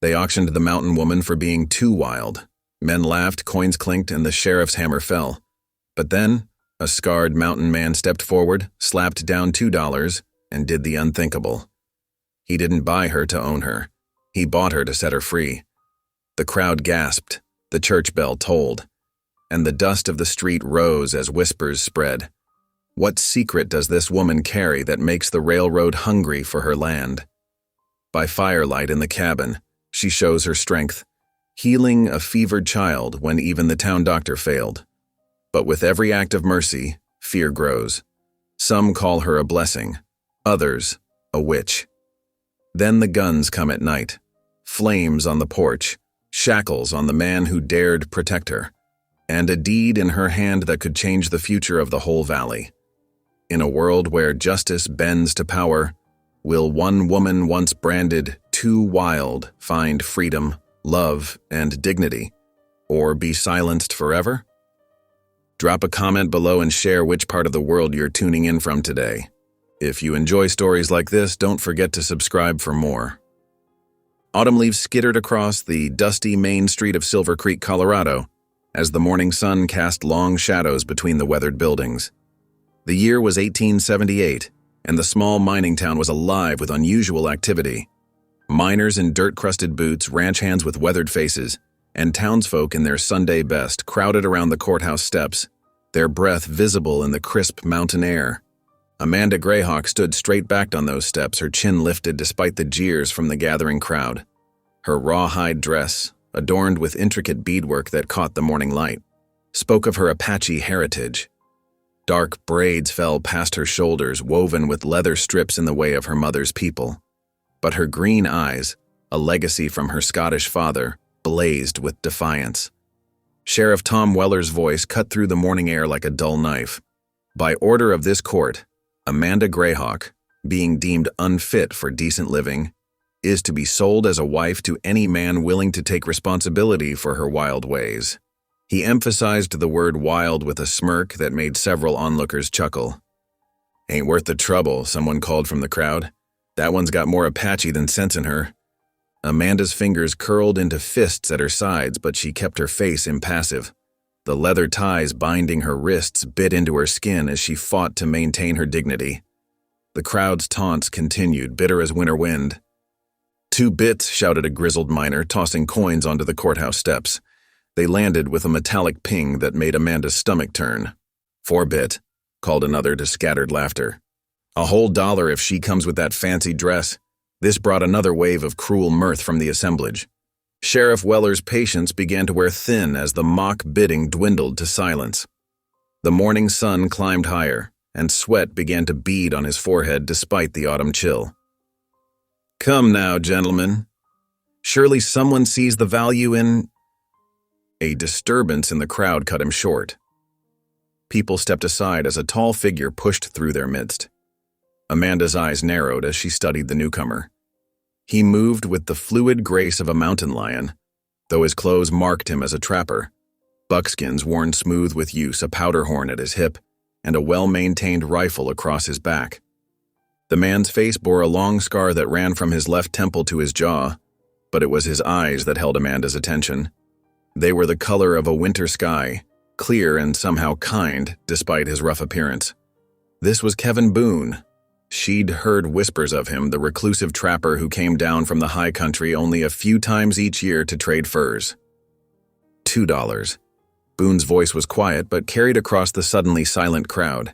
They auctioned the mountain woman for being too wild. Men laughed, coins clinked, and the sheriff's hammer fell. But then, a scarred mountain man stepped forward, slapped down $2, and did the unthinkable. He didn't buy her to own her. He bought her to set her free. The crowd gasped, the church bell tolled, and the dust of the street rose as whispers spread. What secret does this woman carry that makes the railroad hungry for her land? By firelight in the cabin, she shows her strength, healing a fevered child when even the town doctor failed. But with every act of mercy, fear grows. Some call her a blessing, others a witch. Then the guns come at night, flames on the porch, shackles on the man who dared protect her, and a deed in her hand that could change the future of the whole valley. In a world where justice bends to power, will one woman once branded too wild find freedom, love, and dignity, or be silenced forever? Drop a comment below and share which part of the world you're tuning in from today. If you enjoy stories like this, don't forget to subscribe for more. Autumn leaves skittered across the dusty main street of Silver Creek, Colorado, as the morning sun cast long shadows between the weathered buildings. The year was 1878, and the small mining town was alive with unusual activity. Miners in dirt-crusted boots, ranch hands with weathered faces, and townsfolk in their Sunday best crowded around the courthouse steps, their breath visible in the crisp mountain air. Amanda Greyhawk stood straight-backed on those steps, her chin lifted despite the jeers from the gathering crowd. Her rawhide dress, adorned with intricate beadwork that caught the morning light, spoke of her Apache heritage. Dark braids fell past her shoulders, woven with leather strips in the way of her mother's people. But her green eyes, a legacy from her Scottish father, blazed with defiance. Sheriff Tom Weller's voice cut through the morning air like a dull knife. By order of this court, Amanda Greyhawk, being deemed unfit for decent living, is to be sold as a wife to any man willing to take responsibility for her wild ways. He emphasized the word wild with a smirk that made several onlookers chuckle. "Ain't worth the trouble," someone called from the crowd. "That one's got more Apache than sense in her." Amanda's fingers curled into fists at her sides, but she kept her face impassive. The leather ties binding her wrists bit into her skin as she fought to maintain her dignity. The crowd's taunts continued, bitter as winter wind. "2 bits," shouted a grizzled miner, tossing coins onto the courthouse steps. They landed with a metallic ping that made Amanda's stomach turn. "4 bit," called another to scattered laughter. "A whole $1 if she comes with that fancy dress." This brought another wave of cruel mirth from the assemblage. Sheriff Weller's patience began to wear thin as the mock bidding dwindled to silence. The morning sun climbed higher, and sweat began to bead on his forehead despite the autumn chill. "Come now, gentlemen. Surely someone sees the value in—" A disturbance in the crowd cut him short. People stepped aside as a tall figure pushed through their midst. Amanda's eyes narrowed as she studied the newcomer. He moved with the fluid grace of a mountain lion, though his clothes marked him as a trapper. Buckskins worn smooth with use, a powder horn at his hip, and a well-maintained rifle across his back. The man's face bore a long scar that ran from his left temple to his jaw, but it was his eyes that held Amanda's attention. They were the color of a winter sky, clear and somehow kind despite his rough appearance. This was Kevin Boone. She'd heard whispers of him, the reclusive trapper who came down from the high country only a few times each year to trade furs. $2. Boone's voice was quiet but carried across the suddenly silent crowd.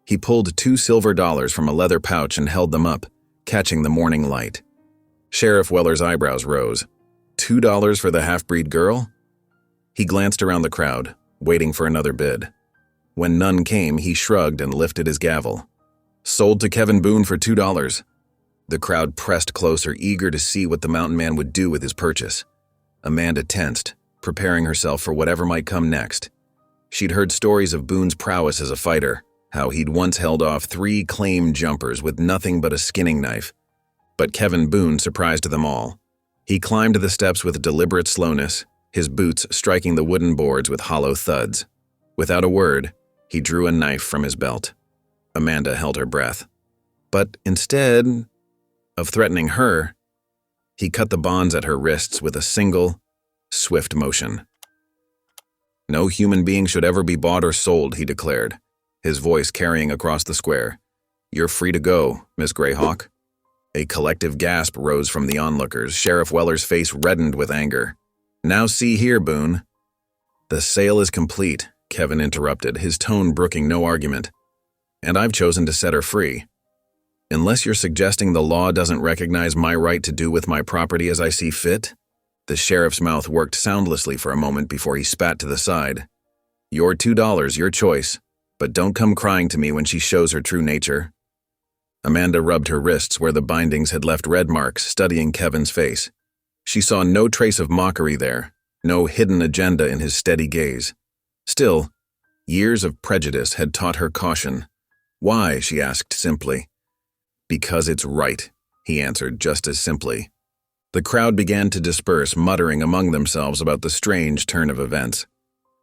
He pulled 2 silver dollars from a leather pouch and held them up, catching the morning light. Sheriff Weller's eyebrows rose. $2 for the half-breed girl? He glanced around the crowd, waiting for another bid. When none came, he shrugged and lifted his gavel. "Sold to Kevin Boone for $2. The crowd pressed closer, eager to see what the mountain man would do with his purchase. Amanda tensed, preparing herself for whatever might come next. She'd heard stories of Boone's prowess as a fighter, how he'd once held off 3 claim jumpers with nothing but a skinning knife. But Kevin Boone surprised them all. He climbed the steps with deliberate slowness, his boots striking the wooden boards with hollow thuds. Without a word, he drew a knife from his belt. Amanda held her breath. But instead of threatening her, He cut the bonds at her wrists with a single, swift motion. "No human being should ever be bought or sold," he declared, his voice carrying across the square. "You're free to go, Miss Greyhawk." A collective gasp rose from the onlookers. Sheriff Weller's face reddened with anger. "Now see here, Boone." "The sale is complete," Kevin interrupted, his tone brooking no argument. "And I've chosen to set her free. Unless you're suggesting the law doesn't recognize my right to do with my property as I see fit?" The sheriff's mouth worked soundlessly for a moment before he spat to the side. "Your $2, your choice, but don't come crying to me when she shows her true nature." Amanda rubbed her wrists where the bindings had left red marks, studying Kevin's face. She saw no trace of mockery there, no hidden agenda in his steady gaze. Still, years of prejudice had taught her caution. "Why?" she asked simply. "Because it's right," he answered just as simply. The crowd began to disperse, muttering among themselves about the strange turn of events.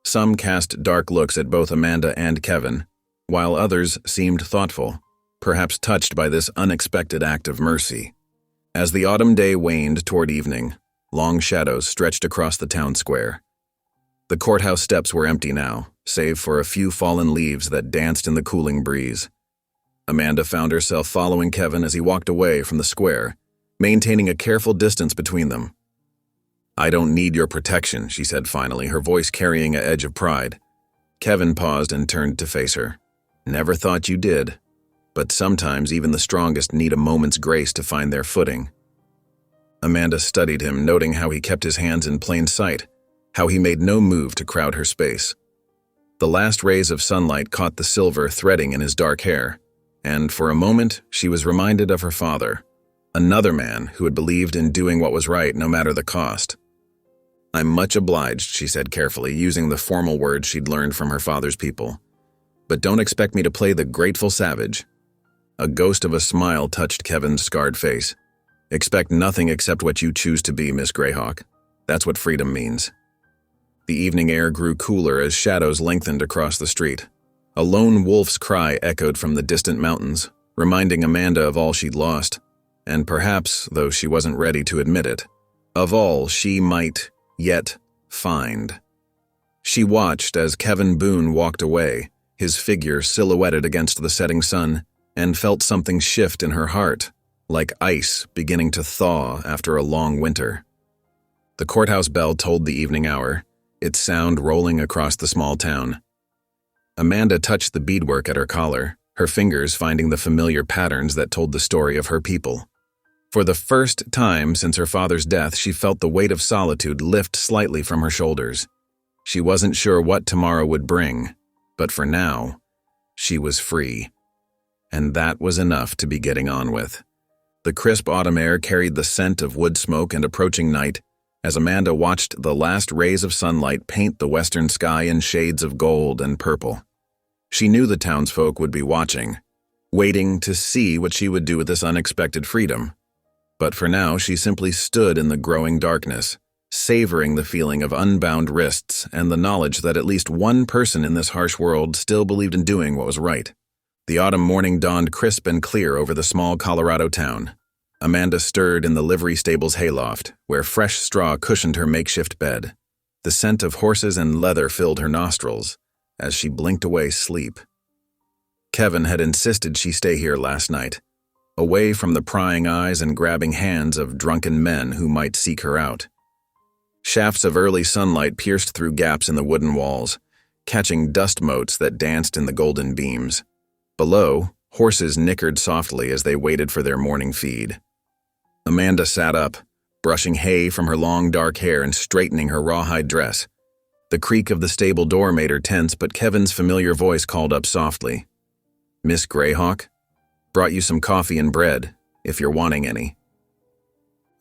Some cast dark looks at both Amanda and Kevin, while others seemed thoughtful, perhaps touched by this unexpected act of mercy. As the autumn day waned toward evening, long shadows stretched across the town square. The courthouse steps were empty now, save for a few fallen leaves that danced in the cooling breeze. Amanda found herself following Kevin as he walked away from the square, maintaining a careful distance between them. "I don't need your protection," she said finally, her voice carrying an edge of pride. Kevin paused and turned to face her. "Never thought you did. But sometimes even the strongest need a moment's grace to find their footing." Amanda studied him, noting how he kept his hands in plain sight, how he made no move to crowd her space. The last rays of sunlight caught the silver threading in his dark hair, and for a moment she was reminded of her father, another man who had believed in doing what was right no matter the cost. "I'm much obliged," she said carefully, using the formal words she'd learned from her father's people. "But don't expect me to play the grateful savage." A ghost of a smile touched Kevin's scarred face. "Expect nothing except what you choose to be, Miss Greyhawk. That's what freedom means." The evening air grew cooler as shadows lengthened across the street. A lone wolf's cry echoed from the distant mountains, reminding Amanda of all she'd lost, and perhaps, though she wasn't ready to admit it, of all she might yet find. She watched as Kevin Boone walked away, his figure silhouetted against the setting sun, and felt something shift in her heart, like ice beginning to thaw after a long winter. The courthouse bell tolled the evening hour, its sound rolling across the small town. Amanda touched the beadwork at her collar, her fingers finding the familiar patterns that told the story of her people. For the first time since her father's death, she felt the weight of solitude lift slightly from her shoulders. She wasn't sure what tomorrow would bring, but for now, she was free. And that was enough to be getting on with. The crisp autumn air carried the scent of wood smoke and approaching night as Amanda watched the last rays of sunlight paint the western sky in shades of gold and purple. She knew the townsfolk would be watching, waiting to see what she would do with this unexpected freedom. But for now, she simply stood in the growing darkness, savoring the feeling of unbound wrists and the knowledge that at least one person in this harsh world still believed in doing what was right. The autumn morning dawned crisp and clear over the small Colorado town. Amanda stirred in the livery stable's hayloft, where fresh straw cushioned her makeshift bed. The scent of horses and leather filled her nostrils as she blinked away sleep. Kevin had insisted she stay here last night, away from the prying eyes and grabbing hands of drunken men who might seek her out. Shafts of early sunlight pierced through gaps in the wooden walls, catching dust motes that danced in the golden beams. Below, horses nickered softly as they waited for their morning feed. Amanda sat up, brushing hay from her long dark hair and straightening her rawhide dress. The creak of the stable door made her tense, but Kevin's familiar voice called up softly. "Miss Greyhawk? Brought you some coffee and bread, if you're wanting any."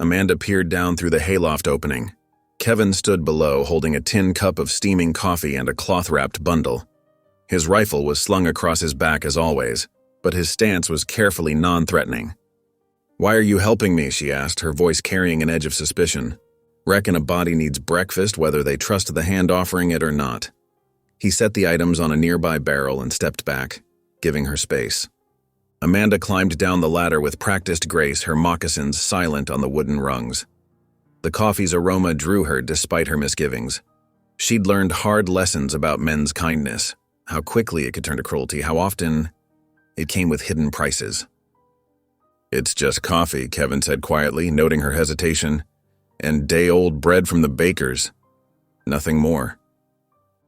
Amanda peered down through the hayloft opening. Kevin stood below, holding a tin cup of steaming coffee and a cloth-wrapped bundle. His rifle was slung across his back as always, but his stance was carefully non-threatening. "Why are you helping me?" she asked, her voice carrying an edge of suspicion. "Reckon a body needs breakfast whether they trust the hand offering it or not." He set the items on a nearby barrel and stepped back, giving her space. Amanda climbed down the ladder with practiced grace, her moccasins silent on the wooden rungs. The coffee's aroma drew her despite her misgivings. She'd learned hard lessons about men's kindness, how quickly it could turn to cruelty, how often it came with hidden prices. "It's just coffee," Kevin said quietly, noting her hesitation. "And day-old bread from the baker's. Nothing more."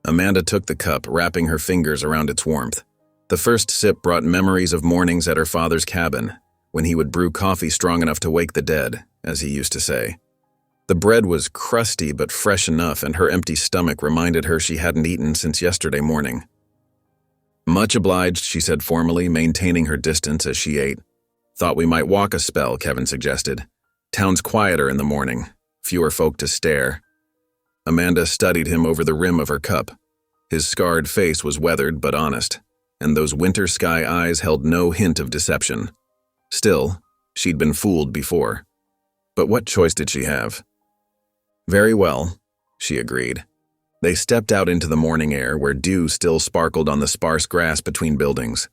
Amanda took the cup, wrapping her fingers around its warmth. The first sip brought memories of mornings at her father's cabin, when he would brew coffee strong enough to wake the dead, as he used to say. The bread was crusty but fresh enough, and her empty stomach reminded her she hadn't eaten since yesterday morning. "Much obliged," she said formally, maintaining her distance as she ate. "Thought we might walk a spell," Kevin suggested. "Town's quieter in the morning, fewer folk to stare." Amanda studied him over the rim of her cup. His scarred face was weathered but honest, and those winter sky eyes held no hint of deception. Still, she'd been fooled before. But what choice did she have? "Very well," she agreed. They stepped out into the morning air where dew still sparkled on the sparse grass between buildings.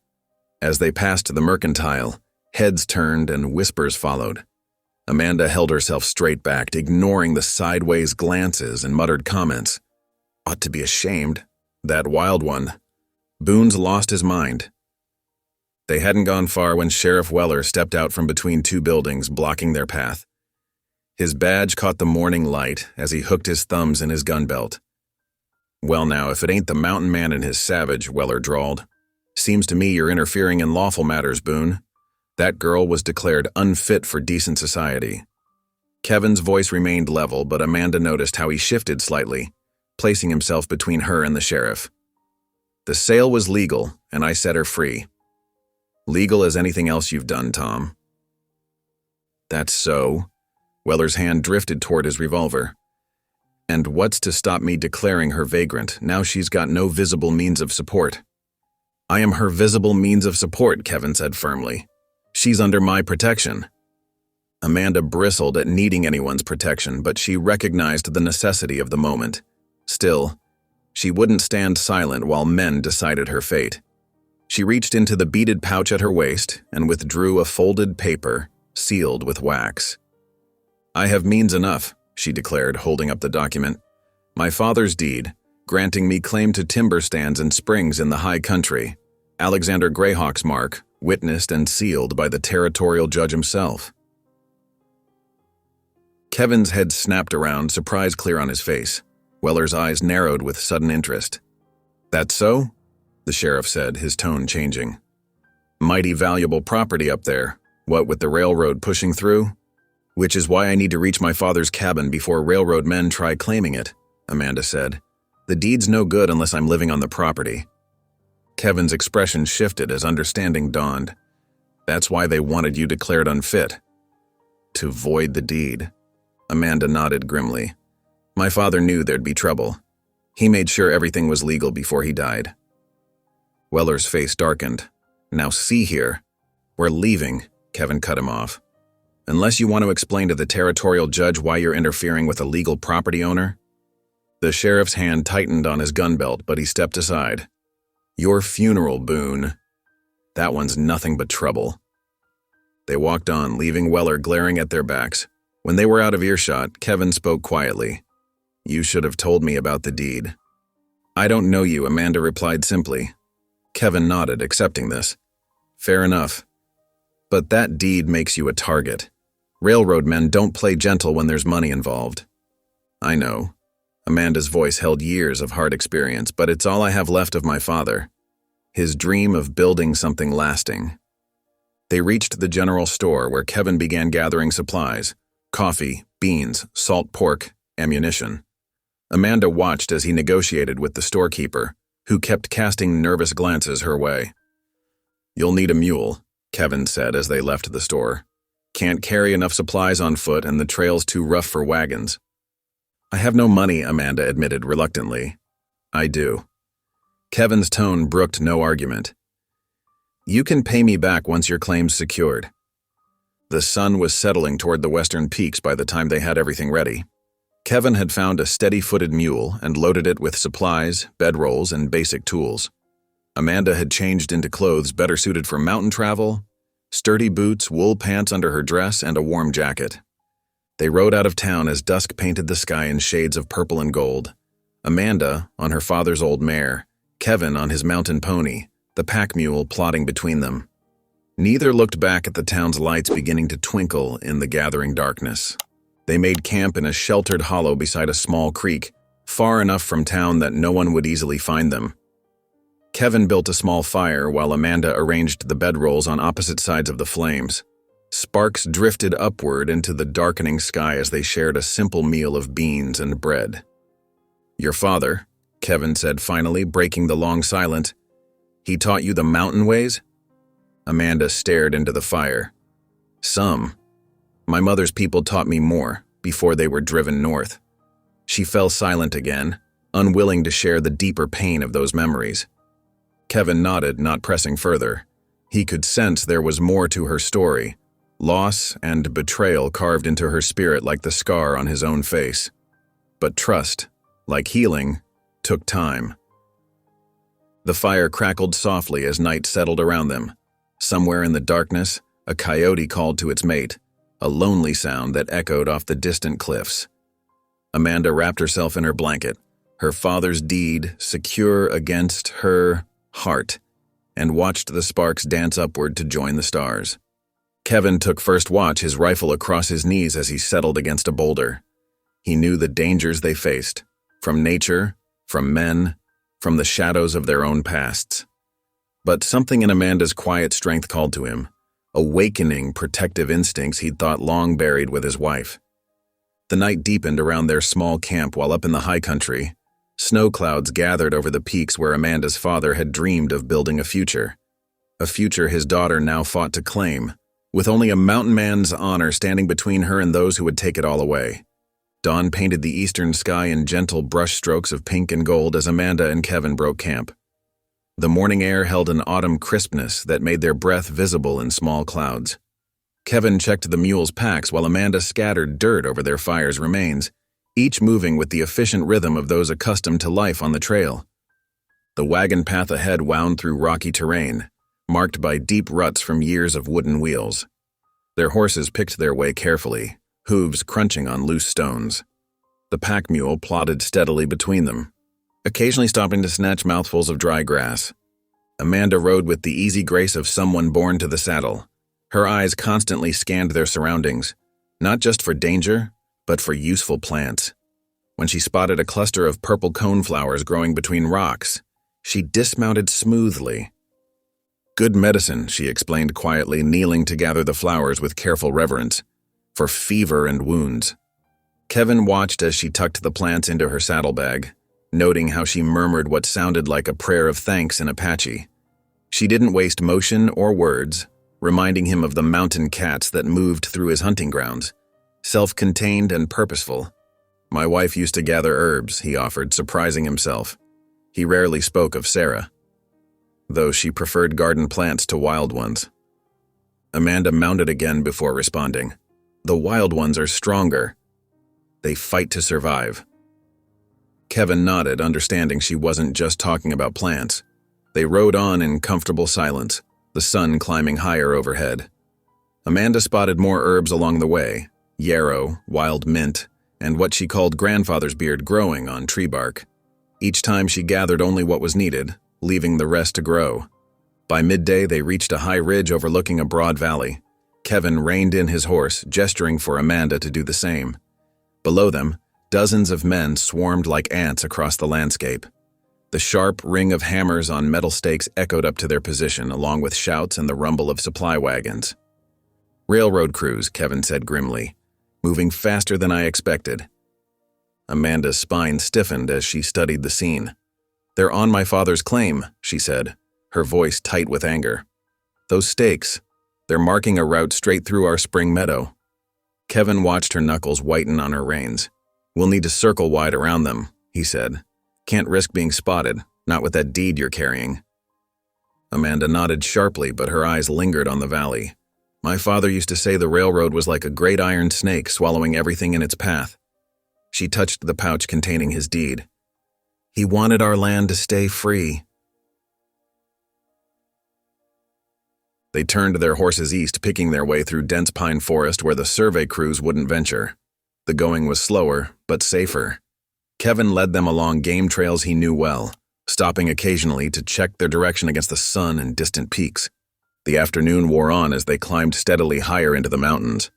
As they passed the mercantile, heads turned and whispers followed. Amanda held herself straight-backed, ignoring the sideways glances and muttered comments. "Ought to be ashamed. That wild one. Boone's lost his mind." They hadn't gone far when Sheriff Weller stepped out from between two buildings, blocking their path. His badge caught the morning light as he hooked his thumbs in his gun belt. "Well now, if it ain't the mountain man and his savage," Weller drawled. "Seems to me you're interfering in lawful matters, Boone. That girl was declared unfit for decent society." Kevin's voice remained level, but Amanda noticed how he shifted slightly, placing himself between her and the sheriff. "The sale was legal, and I set her free. Legal as anything else you've done, Tom." "That's so." Weller's hand drifted toward his revolver. "And what's to stop me declaring her vagrant, now she's got no visible means of support?" "I am her visible means of support," Kevin said firmly. "She's under my protection." Amanda bristled at needing anyone's protection, but she recognized the necessity of the moment. Still, she wouldn't stand silent while men decided her fate. She reached into the beaded pouch at her waist and withdrew a folded paper sealed with wax. "I have means enough," she declared, holding up the document. "My father's deed, granting me claim to timber stands and springs in the high country, Alexander Greyhawk's mark, witnessed and sealed by the territorial judge himself." Kevin's head snapped around, surprise clear on his face. Weller's eyes narrowed with sudden interest. "That's so?" the sheriff said, his tone changing. "Mighty valuable property up there, what with the railroad pushing through? Which is why I need to reach my father's cabin before railroad men try claiming it," Amanda said. "The deed's no good unless I'm living on the property." Kevin's expression shifted as understanding dawned. "That's why they wanted you declared unfit." "To void the deed." Amanda nodded grimly. "My father knew there'd be trouble. He made sure everything was legal before he died." Weller's face darkened. "Now see here. We're leaving," Kevin cut him off. "Unless you want to explain to the territorial judge why you're interfering with a legal property owner." The sheriff's hand tightened on his gun belt, but he stepped aside. "Your funeral, Boone. That one's nothing but trouble." They walked on, leaving Weller glaring at their backs. When they were out of earshot, Kevin spoke quietly. "You should have told me about the deed." "I don't know you," Amanda replied simply. Kevin nodded, accepting this. "Fair enough. But that deed makes you a target. Railroad men don't play gentle when there's money involved." "I know." Amanda's voice held years of hard experience, but it's all I have left of my father. His dream of building something lasting. They reached the general store where Kevin began gathering supplies: coffee, beans, salt pork, ammunition. Amanda watched as he negotiated with the storekeeper, who kept casting nervous glances her way. "You'll need a mule," Kevin said as they left the store. "Can't carry enough supplies on foot and the trail's too rough for wagons." "I have no money," Amanda admitted reluctantly. "I do." Kevin's tone brooked no argument. "You can pay me back once your claim's secured." The sun was settling toward the western peaks by the time they had everything ready. Kevin had found a steady-footed mule and loaded it with supplies, bedrolls, and basic tools. Amanda had changed into clothes better suited for mountain travel: sturdy boots, wool pants under her dress, and a warm jacket. They rode out of town as dusk painted the sky in shades of purple and gold. Amanda on her father's old mare, Kevin on his mountain pony, the pack mule plodding between them. Neither looked back at the town's lights beginning to twinkle in the gathering darkness. They made camp in a sheltered hollow beside a small creek, far enough from town that no one would easily find them. Kevin built a small fire while Amanda arranged the bedrolls on opposite sides of the flames. Sparks drifted upward into the darkening sky as they shared a simple meal of beans and bread. "Your father," Kevin said finally, breaking the long silence, "he taught you the mountain ways?" Amanda stared into the fire. "Some. My mother's people taught me more, before they were driven north." She fell silent again, unwilling to share the deeper pain of those memories. Kevin nodded, not pressing further. He could sense there was more to her story, loss and betrayal carved into her spirit like the scar on his own face. But trust, like healing, took time. The fire crackled softly as night settled around them. Somewhere in the darkness, a coyote called to its mate, a lonely sound that echoed off the distant cliffs. Amanda wrapped herself in her blanket, her father's deed secure against her heart, and watched the sparks dance upward to join the stars. Kevin took first watch, his rifle across his knees as he settled against a boulder. He knew the dangers they faced, from nature, from men, from the shadows of their own pasts. But something in Amanda's quiet strength called to him, awakening protective instincts he'd thought long buried with his wife. The night deepened around their small camp while up in the high country, snow clouds gathered over the peaks where Amanda's father had dreamed of building a future his daughter now fought to claim, with only a mountain man's honor standing between her and those who would take it all away. Dawn painted the eastern sky in gentle brush strokes of pink and gold as Amanda and Kevin broke camp. The morning air held an autumn crispness that made their breath visible in small clouds. Kevin checked the mules' packs while Amanda scattered dirt over their fire's remains, each moving with the efficient rhythm of those accustomed to life on the trail. The wagon path ahead wound through rocky terrain, marked by deep ruts from years of wooden wheels. Their horses picked their way carefully, hooves crunching on loose stones. The pack mule plodded steadily between them, occasionally stopping to snatch mouthfuls of dry grass. Amanda rode with the easy grace of someone born to the saddle. Her eyes constantly scanned their surroundings, not just for danger, but for useful plants. When she spotted a cluster of purple coneflowers growing between rocks, she dismounted smoothly. "Good medicine," she explained quietly, kneeling to gather the flowers with careful reverence, "for fever and wounds." Kevin watched as she tucked the plants into her saddlebag, noting how she murmured what sounded like a prayer of thanks in Apache. She didn't waste motion or words, reminding him of the mountain cats that moved through his hunting grounds, self-contained and purposeful. "My wife used to gather herbs," he offered, surprising himself. He rarely spoke of Sarah, though she preferred garden plants to wild ones. Amanda mounted again before responding. "The wild ones are stronger. They fight to survive." Kevin nodded, understanding she wasn't just talking about plants. They rode on in comfortable silence, the sun climbing higher overhead. Amanda spotted more herbs along the way, yarrow, wild mint, and what she called grandfather's beard growing on tree bark. Each time she gathered only what was needed, leaving the rest to grow. By midday, they reached a high ridge overlooking a broad valley. Kevin reined in his horse, gesturing for Amanda to do the same. Below them, dozens of men swarmed like ants across the landscape. The sharp ring of hammers on metal stakes echoed up to their position, along with shouts and the rumble of supply wagons. "Railroad crews," Kevin said grimly, "moving faster than I expected." Amanda's spine stiffened as she studied the scene. "They're on my father's claim," she said, her voice tight with anger. "Those stakes, they're marking a route straight through our spring meadow." Kevin watched her knuckles whiten on her reins. "We'll need to circle wide around them," he said. "Can't risk being spotted, not with that deed you're carrying." Amanda nodded sharply, but her eyes lingered on the valley. "My father used to say the railroad was like a great iron snake swallowing everything in its path." She touched the pouch containing his deed. "He wanted our land to stay free." They turned their horses east, picking their way through dense pine forest where the survey crews wouldn't venture. The going was slower, but safer. Kevin led them along game trails he knew well, stopping occasionally to check their direction against the sun and distant peaks. The afternoon wore on as they climbed steadily higher into the mountains.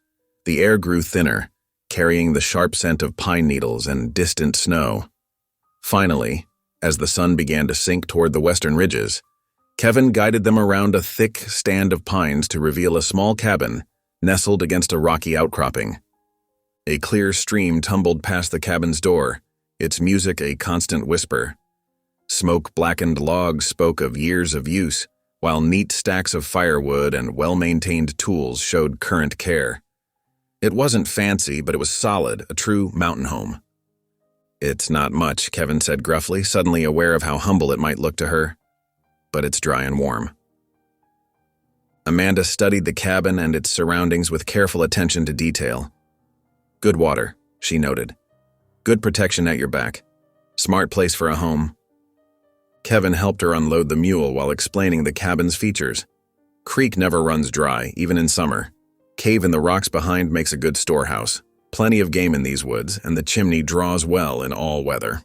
The air grew thinner, carrying the sharp scent of pine needles and distant snow. Finally, as the sun began to sink toward the western ridges, Kevin guided them around a thick stand of pines to reveal a small cabin nestled against a rocky outcropping. A clear stream tumbled past the cabin's door, its music a constant whisper. Smoke-blackened logs spoke of years of use, while neat stacks of firewood and well-maintained tools showed current care. It wasn't fancy, but it was solid, a true mountain home. "It's not much," Kevin said gruffly, suddenly aware of how humble it might look to her. "But it's dry and warm." Amanda studied the cabin and its surroundings with careful attention to detail. "Good water," she noted. "Good protection at your back. Smart place for a home." Kevin helped her unload the mule while explaining the cabin's features. Creek never runs dry, even in summer. Cave in the rocks behind makes a good storehouse. Plenty of game in these woods, and the chimney draws well in all weather.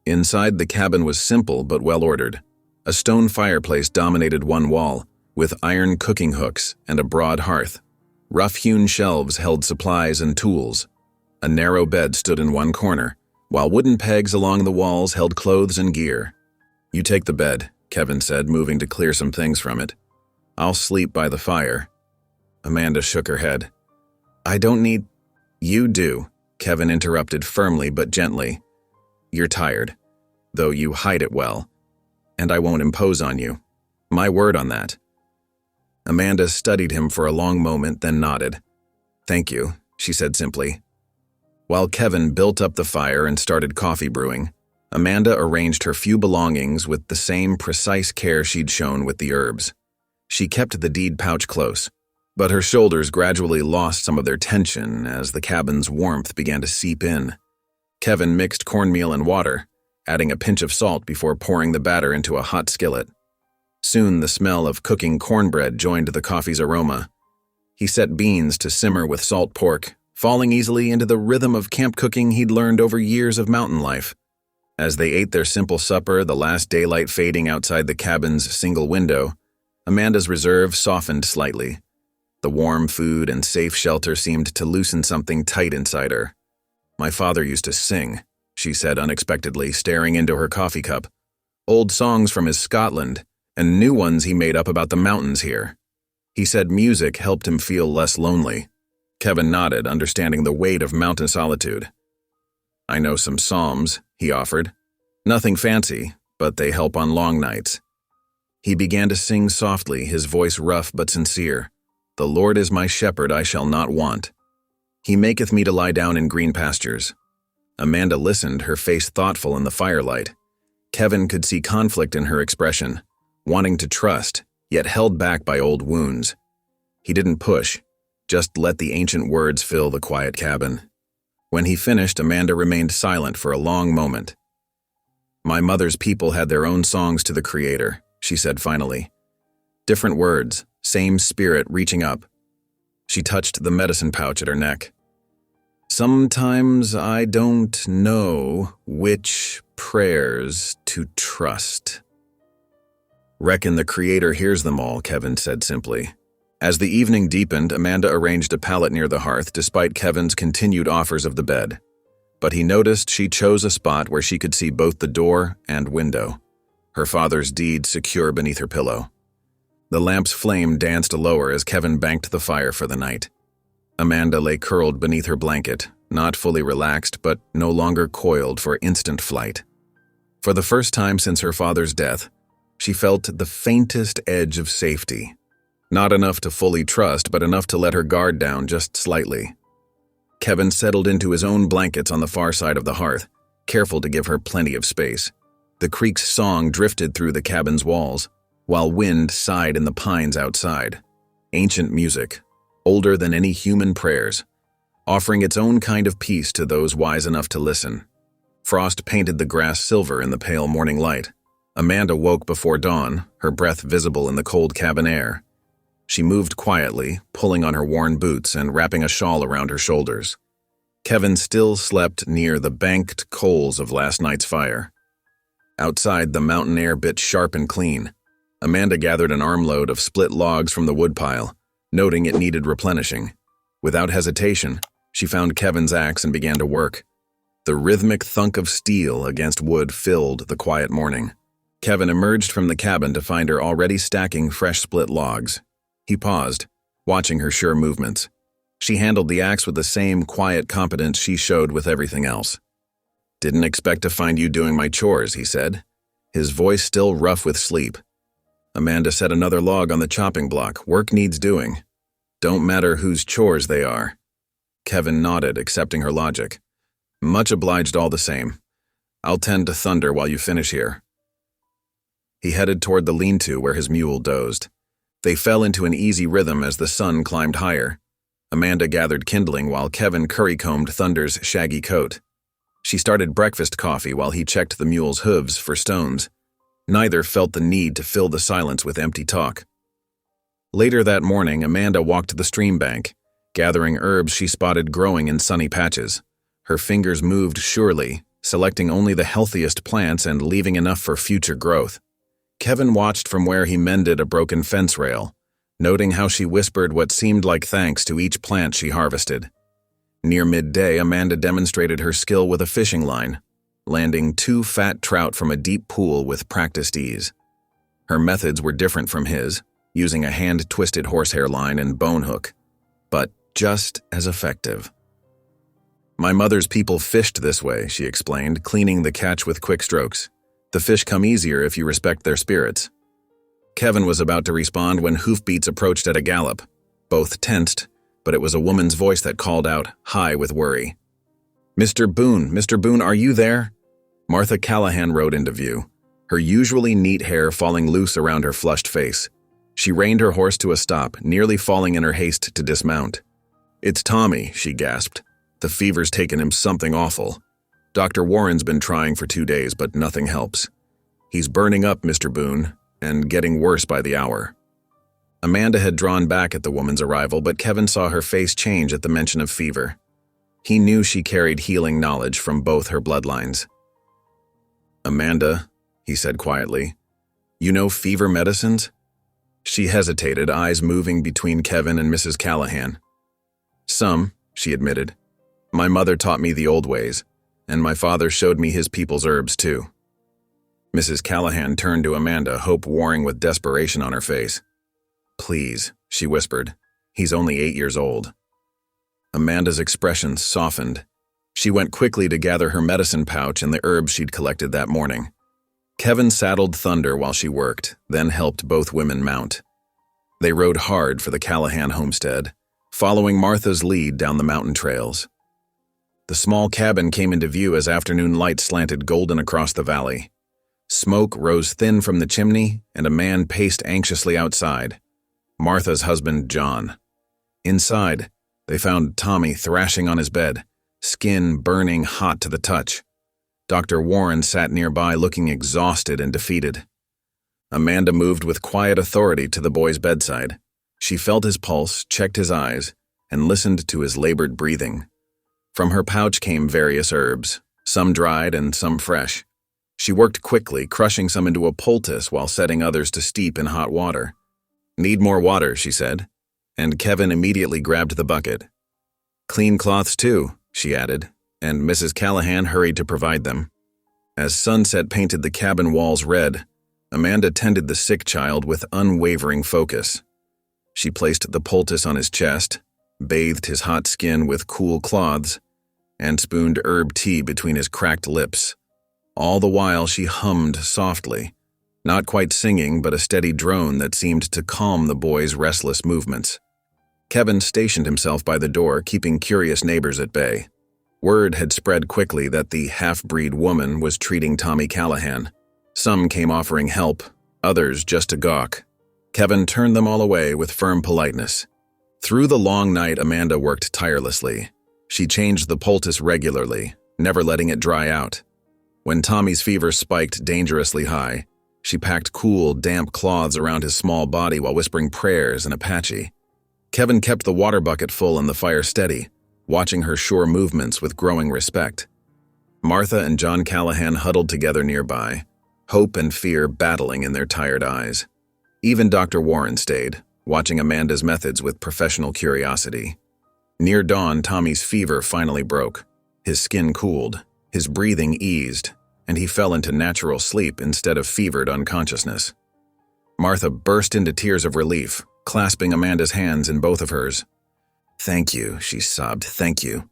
Inside, the cabin was simple but well-ordered. A stone fireplace dominated one wall, with iron cooking hooks and a broad hearth. Rough-hewn shelves held supplies and tools. A narrow bed stood in one corner, while wooden pegs along the walls held clothes and gear. "You take the bed," Kevin said, moving to clear some things from it. "I'll sleep by the fire." Amanda shook her head. "I don't need—" "You do," Kevin interrupted firmly but gently. "You're tired, though you hide it well, and I won't impose on you. My word on that." Amanda studied him for a long moment, then nodded. "Thank you," she said simply. While Kevin built up the fire and started coffee brewing, Amanda arranged her few belongings with the same precise care she'd shown with the herbs. She kept the deed pouch close, but her shoulders gradually lost some of their tension as the cabin's warmth began to seep in. Kevin mixed cornmeal and water, adding a pinch of salt before pouring the batter into a hot skillet. Soon the smell of cooking cornbread joined the coffee's aroma. He set beans to simmer with salt pork, falling easily into the rhythm of camp cooking he'd learned over years of mountain life. As they ate their simple supper, the last daylight fading outside the cabin's single window, Amanda's reserve softened slightly. The warm food and safe shelter seemed to loosen something tight inside her. "My father used to sing," she said unexpectedly, staring into her coffee cup. "Old songs from his Scotland, and new ones he made up about the mountains here. He said music helped him feel less lonely." Kevin nodded, understanding the weight of mountain solitude. "I know some psalms," he offered. "Nothing fancy, but they help on long nights." He began to sing softly, his voice rough but sincere. "The Lord is my shepherd, I shall not want. He maketh me to lie down in green pastures." Amanda listened, her face thoughtful in the firelight. Kevin could see conflict in her expression, wanting to trust, yet held back by old wounds. He didn't push, just let the ancient words fill the quiet cabin. When he finished, Amanda remained silent for a long moment. "My mother's people had their own songs to the Creator," she said finally. "Different words, same spirit reaching up." She touched the medicine pouch at her neck. "Sometimes I don't know which prayers to trust." "Reckon the Creator hears them all," Kevin said simply. As the evening deepened, Amanda arranged a pallet near the hearth despite Kevin's continued offers of the bed. But he noticed she chose a spot where she could see both the door and window, her father's deed secure beneath her pillow. The lamp's flame danced lower as Kevin banked the fire for the night. Amanda lay curled beneath her blanket, not fully relaxed but no longer coiled for instant flight. For the first time since her father's death, she felt the faintest edge of safety. Not enough to fully trust, but enough to let her guard down just slightly. Kevin settled into his own blankets on the far side of the hearth, careful to give her plenty of space. The creek's song drifted through the cabin's walls, while wind sighed in the pines outside. Ancient music, older than any human prayers, offering its own kind of peace to those wise enough to listen. Frost painted the grass silver in the pale morning light. Amanda woke before dawn, her breath visible in the cold cabin air. She moved quietly, pulling on her worn boots and wrapping a shawl around her shoulders. Kevin still slept near the banked coals of last night's fire. Outside, the mountain air bit sharp and clean. Amanda gathered an armload of split logs from the woodpile, noting it needed replenishing. Without hesitation, she found Kevin's axe and began to work. The rhythmic thunk of steel against wood filled the quiet morning. Kevin emerged from the cabin to find her already stacking fresh split logs. He paused, watching her sure movements. She handled the axe with the same quiet competence she showed with everything else. "Didn't expect to find you doing my chores," he said, his voice still rough with sleep. Amanda set another log on the chopping block. "Work needs doing. Don't matter whose chores they are." Kevin nodded, accepting her logic. "Much obliged all the same. I'll tend to Thunder while you finish here." He headed toward the lean-to where his mule dozed. They fell into an easy rhythm as the sun climbed higher. Amanda gathered kindling while Kevin currycombed Thunder's shaggy coat. She started breakfast coffee while he checked the mule's hooves for stones. Neither felt the need to fill the silence with empty talk. Later that morning, Amanda walked the stream bank, gathering herbs she spotted growing in sunny patches. Her fingers moved surely, selecting only the healthiest plants and leaving enough for future growth. Kevin watched from where he mended a broken fence rail, noting how she whispered what seemed like thanks to each plant she harvested. Near midday, Amanda demonstrated her skill with a fishing line, landing 2 fat trout from a deep pool with practiced ease. Her methods were different from his, using a hand-twisted horsehair line and bone hook, but just as effective. "My mother's people fished this way," she explained, cleaning the catch with quick strokes. "The fish come easier if you respect their spirits." Kevin was about to respond when hoofbeats approached at a gallop. Both tensed, but it was a woman's voice that called out, high with worry. Mr. Boone, are you there?" Martha Callahan rode into view, her usually neat hair falling loose around her flushed face. She reined her horse to a stop, nearly falling in her haste to dismount. "It's Tommy," she gasped. "The fever's taken him something awful. Dr. Warren's been trying for 2 days, but nothing helps. He's burning up, Mr. Boone, and getting worse by the hour." Amanda had drawn back at the woman's arrival, but Kevin saw her face change at the mention of fever. He knew she carried healing knowledge from both her bloodlines. "Amanda," he said quietly, "you know fever medicines?" She hesitated, eyes moving between Kevin and Mrs. Callahan. "Some," she admitted. "My mother taught me the old ways, and my father showed me his people's herbs too." Mrs. Callahan turned to Amanda, hope warring with desperation on her face. "Please," she whispered. "He's only 8 years old." Amanda's expression softened. She went quickly to gather her medicine pouch and the herbs she'd collected that morning. Kevin saddled Thunder while she worked, then helped both women mount. They rode hard for the Callahan homestead, following Martha's lead down the mountain trails. The small cabin came into view as afternoon light slanted golden across the valley. Smoke rose thin from the chimney, and a man paced anxiously outside. Martha's husband, John. Inside, they found Tommy thrashing on his bed, skin burning hot to the touch. Dr. Warren sat nearby looking exhausted and defeated. Amanda moved with quiet authority to the boy's bedside. She felt his pulse, checked his eyes, and listened to his labored breathing. From her pouch came various herbs, some dried and some fresh. She worked quickly, crushing some into a poultice while setting others to steep in hot water. "Need more water," she said, and Kevin immediately grabbed the bucket. "Clean cloths too," she added, and Mrs. Callahan hurried to provide them. As sunset painted the cabin walls red, Amanda tended the sick child with unwavering focus. She placed the poultice on his chest, bathed his hot skin with cool cloths, and spooned herb tea between his cracked lips. All the while she hummed softly, not quite singing but a steady drone that seemed to calm the boy's restless movements. Kevin stationed himself by the door, keeping curious neighbors at bay. Word had spread quickly that the half-breed woman was treating Tommy Callahan. Some came offering help, others just to gawk. Kevin turned them all away with firm politeness. Through the long night, Amanda worked tirelessly. She changed the poultice regularly, never letting it dry out. When Tommy's fever spiked dangerously high, she packed cool, damp cloths around his small body while whispering prayers in Apache. Kevin kept the water bucket full and the fire steady, watching her sure movements with growing respect. Martha and John Callahan huddled together nearby, hope and fear battling in their tired eyes. Even Dr. Warren stayed, watching Amanda's methods with professional curiosity. Near dawn, Tommy's fever finally broke. His skin cooled, his breathing eased, and he fell into natural sleep instead of fevered unconsciousness. Martha burst into tears of relief, clasping Amanda's hands in both of hers. "Thank you," she sobbed, "thank you.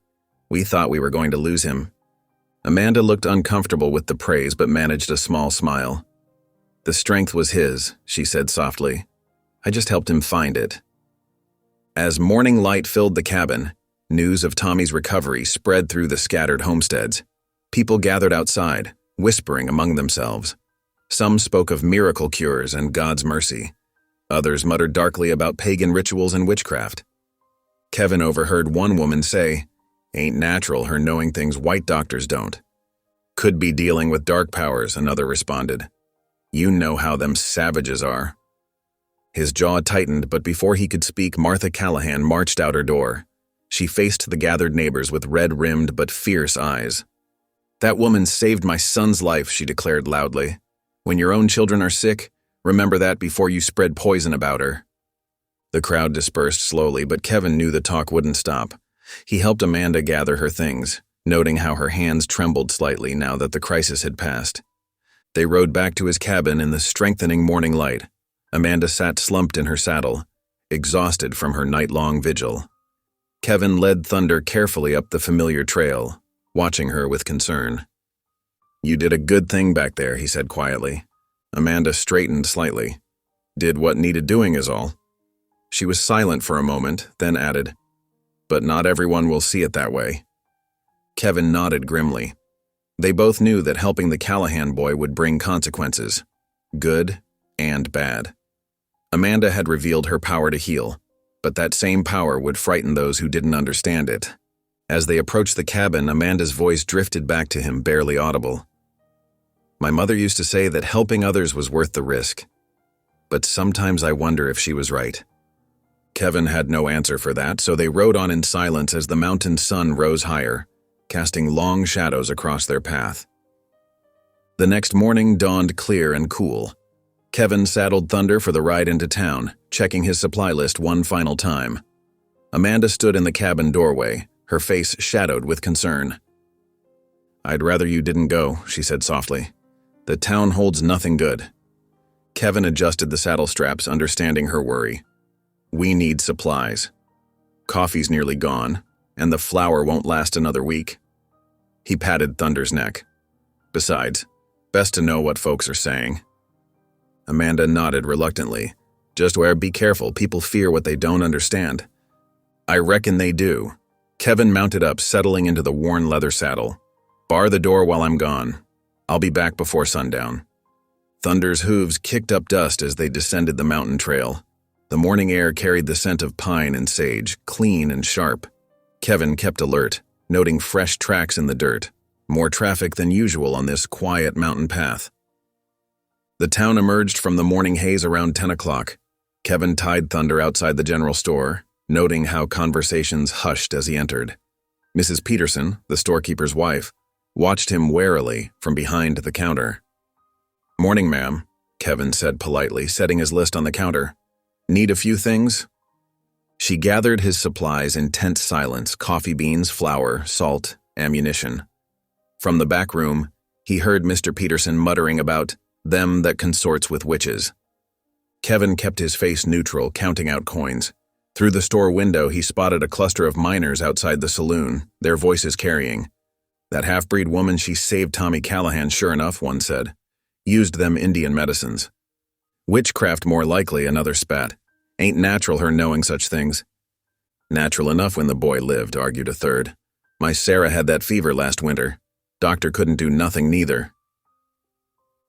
We thought we were going to lose him." Amanda looked uncomfortable with the praise but managed a small smile. "The strength was his," she said softly. "I just helped him find it." As morning light filled the cabin, news of Tommy's recovery spread through the scattered homesteads. People gathered outside, whispering among themselves. Some spoke of miracle cures and God's mercy. Others muttered darkly about pagan rituals and witchcraft. Kevin overheard one woman say, "Ain't natural her knowing things white doctors don't." "Could be dealing with dark powers," another responded. "You know how them savages are." His jaw tightened, but before he could speak, Martha Callahan marched out her door. She faced the gathered neighbors with red-rimmed but fierce eyes. "That woman saved my son's life," she declared loudly. "When your own children are sick, remember that before you spread poison about her." The crowd dispersed slowly, but Kevin knew the talk wouldn't stop. He helped Amanda gather her things, noting how her hands trembled slightly now that the crisis had passed. They rode back to his cabin in the strengthening morning light. Amanda sat slumped in her saddle, exhausted from her night-long vigil. Kevin led Thunder carefully up the familiar trail, watching her with concern. "You did a good thing back there," he said quietly. Amanda straightened slightly. "Did what needed doing is all." She was silent for a moment, then added, "But not everyone will see it that way." Kevin nodded grimly. They both knew that helping the Callahan boy would bring consequences, good and bad. Amanda had revealed her power to heal, but that same power would frighten those who didn't understand it. As they approached the cabin, Amanda's voice drifted back to him, barely audible. "My mother used to say that helping others was worth the risk, but sometimes I wonder if she was right." Kevin had no answer for that, so they rode on in silence as the mountain sun rose higher, casting long shadows across their path. The next morning dawned clear and cool. Kevin saddled Thunder for the ride into town, checking his supply list one final time. Amanda stood in the cabin doorway, her face shadowed with concern. "I'd rather you didn't go," she said softly. "The town holds nothing good." Kevin adjusted the saddle straps, understanding her worry. "We need supplies. Coffee's nearly gone, and the flour won't last another week." He patted Thunder's neck. "Besides, best to know what folks are saying." Amanda nodded reluctantly. "Just be careful, people fear what they don't understand." "I reckon they do." Kevin mounted up, settling into the worn leather saddle. "Bar the door while I'm gone. I'll be back before sundown." Thunder's hooves kicked up dust as they descended the mountain trail. The morning air carried the scent of pine and sage, clean and sharp. Kevin kept alert, noting fresh tracks in the dirt, more traffic than usual on this quiet mountain path. The town emerged from the morning haze around 10 o'clock. Kevin tied Thunder outside the general store, noting how conversations hushed as he entered. Mrs. Peterson, the storekeeper's wife, watched him warily from behind the counter. "Morning, ma'am," Kevin said politely, setting his list on the counter. "Need a few things?" She gathered his supplies in tense silence: coffee beans, flour, salt, ammunition. From the back room, he heard Mr. Peterson muttering about them that consorts with witches. Kevin kept his face neutral, counting out coins. Through the store window, he spotted a cluster of miners outside the saloon, their voices carrying. "That half-breed woman, she saved Tommy Callahan, sure enough," one said. "Used them Indian medicines." "Witchcraft more likely," another spat. "Ain't natural her knowing such things." "Natural enough when the boy lived," argued a third. "My Sarah had that fever last winter. Doctor couldn't do nothing neither."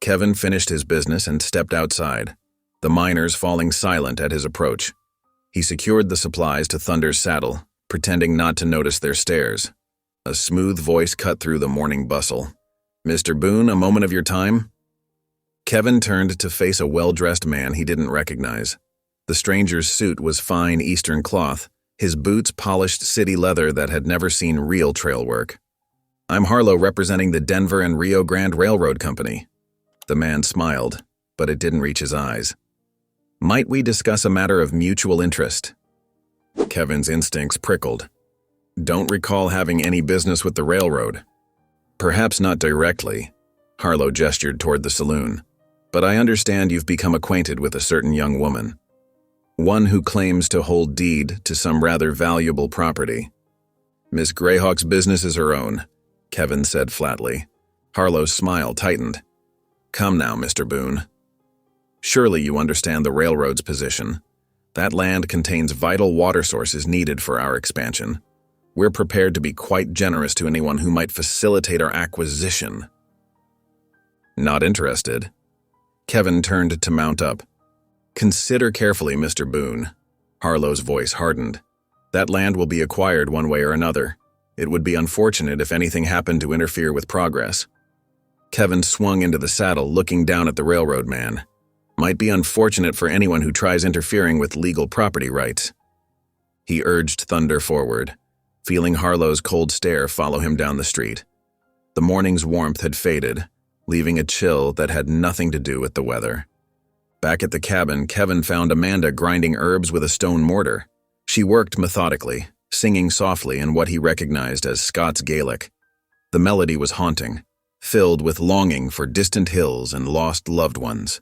Kevin finished his business and stepped outside, the miners falling silent at his approach. He secured the supplies to Thunder's saddle, pretending not to notice their stares. A smooth voice cut through the morning bustle. "Mr. Boone, a moment of your time?" Kevin turned to face a well-dressed man he didn't recognize. The stranger's suit was fine Eastern cloth, his boots polished city leather that had never seen real trail work. "I'm Harlow, representing the Denver and Rio Grande Railroad Company." The man smiled, but it didn't reach his eyes. "Might we discuss a matter of mutual interest?" Kevin's instincts prickled. "Don't recall having any business with the railroad." "Perhaps not directly," Harlow gestured toward the saloon, "but I understand you've become acquainted with a certain young woman. One who claims to hold deed to some rather valuable property." "Miss Greyhawk's business is her own," Kevin said flatly. Harlow's smile tightened. "Come now, Mr. Boone. Surely you understand the railroad's position. That land contains vital water sources needed for our expansion. We're prepared to be quite generous to anyone who might facilitate our acquisition." "Not interested." Kevin turned to mount up. "Consider carefully, Mr. Boone." Harlow's voice hardened. "That land will be acquired one way or another. It would be unfortunate if anything happened to interfere with progress." Kevin swung into the saddle, looking down at the railroad man. "Might be unfortunate for anyone who tries interfering with legal property rights." He urged Thunder forward, feeling Harlow's cold stare follow him down the street. The morning's warmth had faded, leaving a chill that had nothing to do with the weather. Back at the cabin, Kevin found Amanda grinding herbs with a stone mortar. She worked methodically, singing softly in what he recognized as Scots Gaelic. The melody was haunting, filled with longing for distant hills and lost loved ones.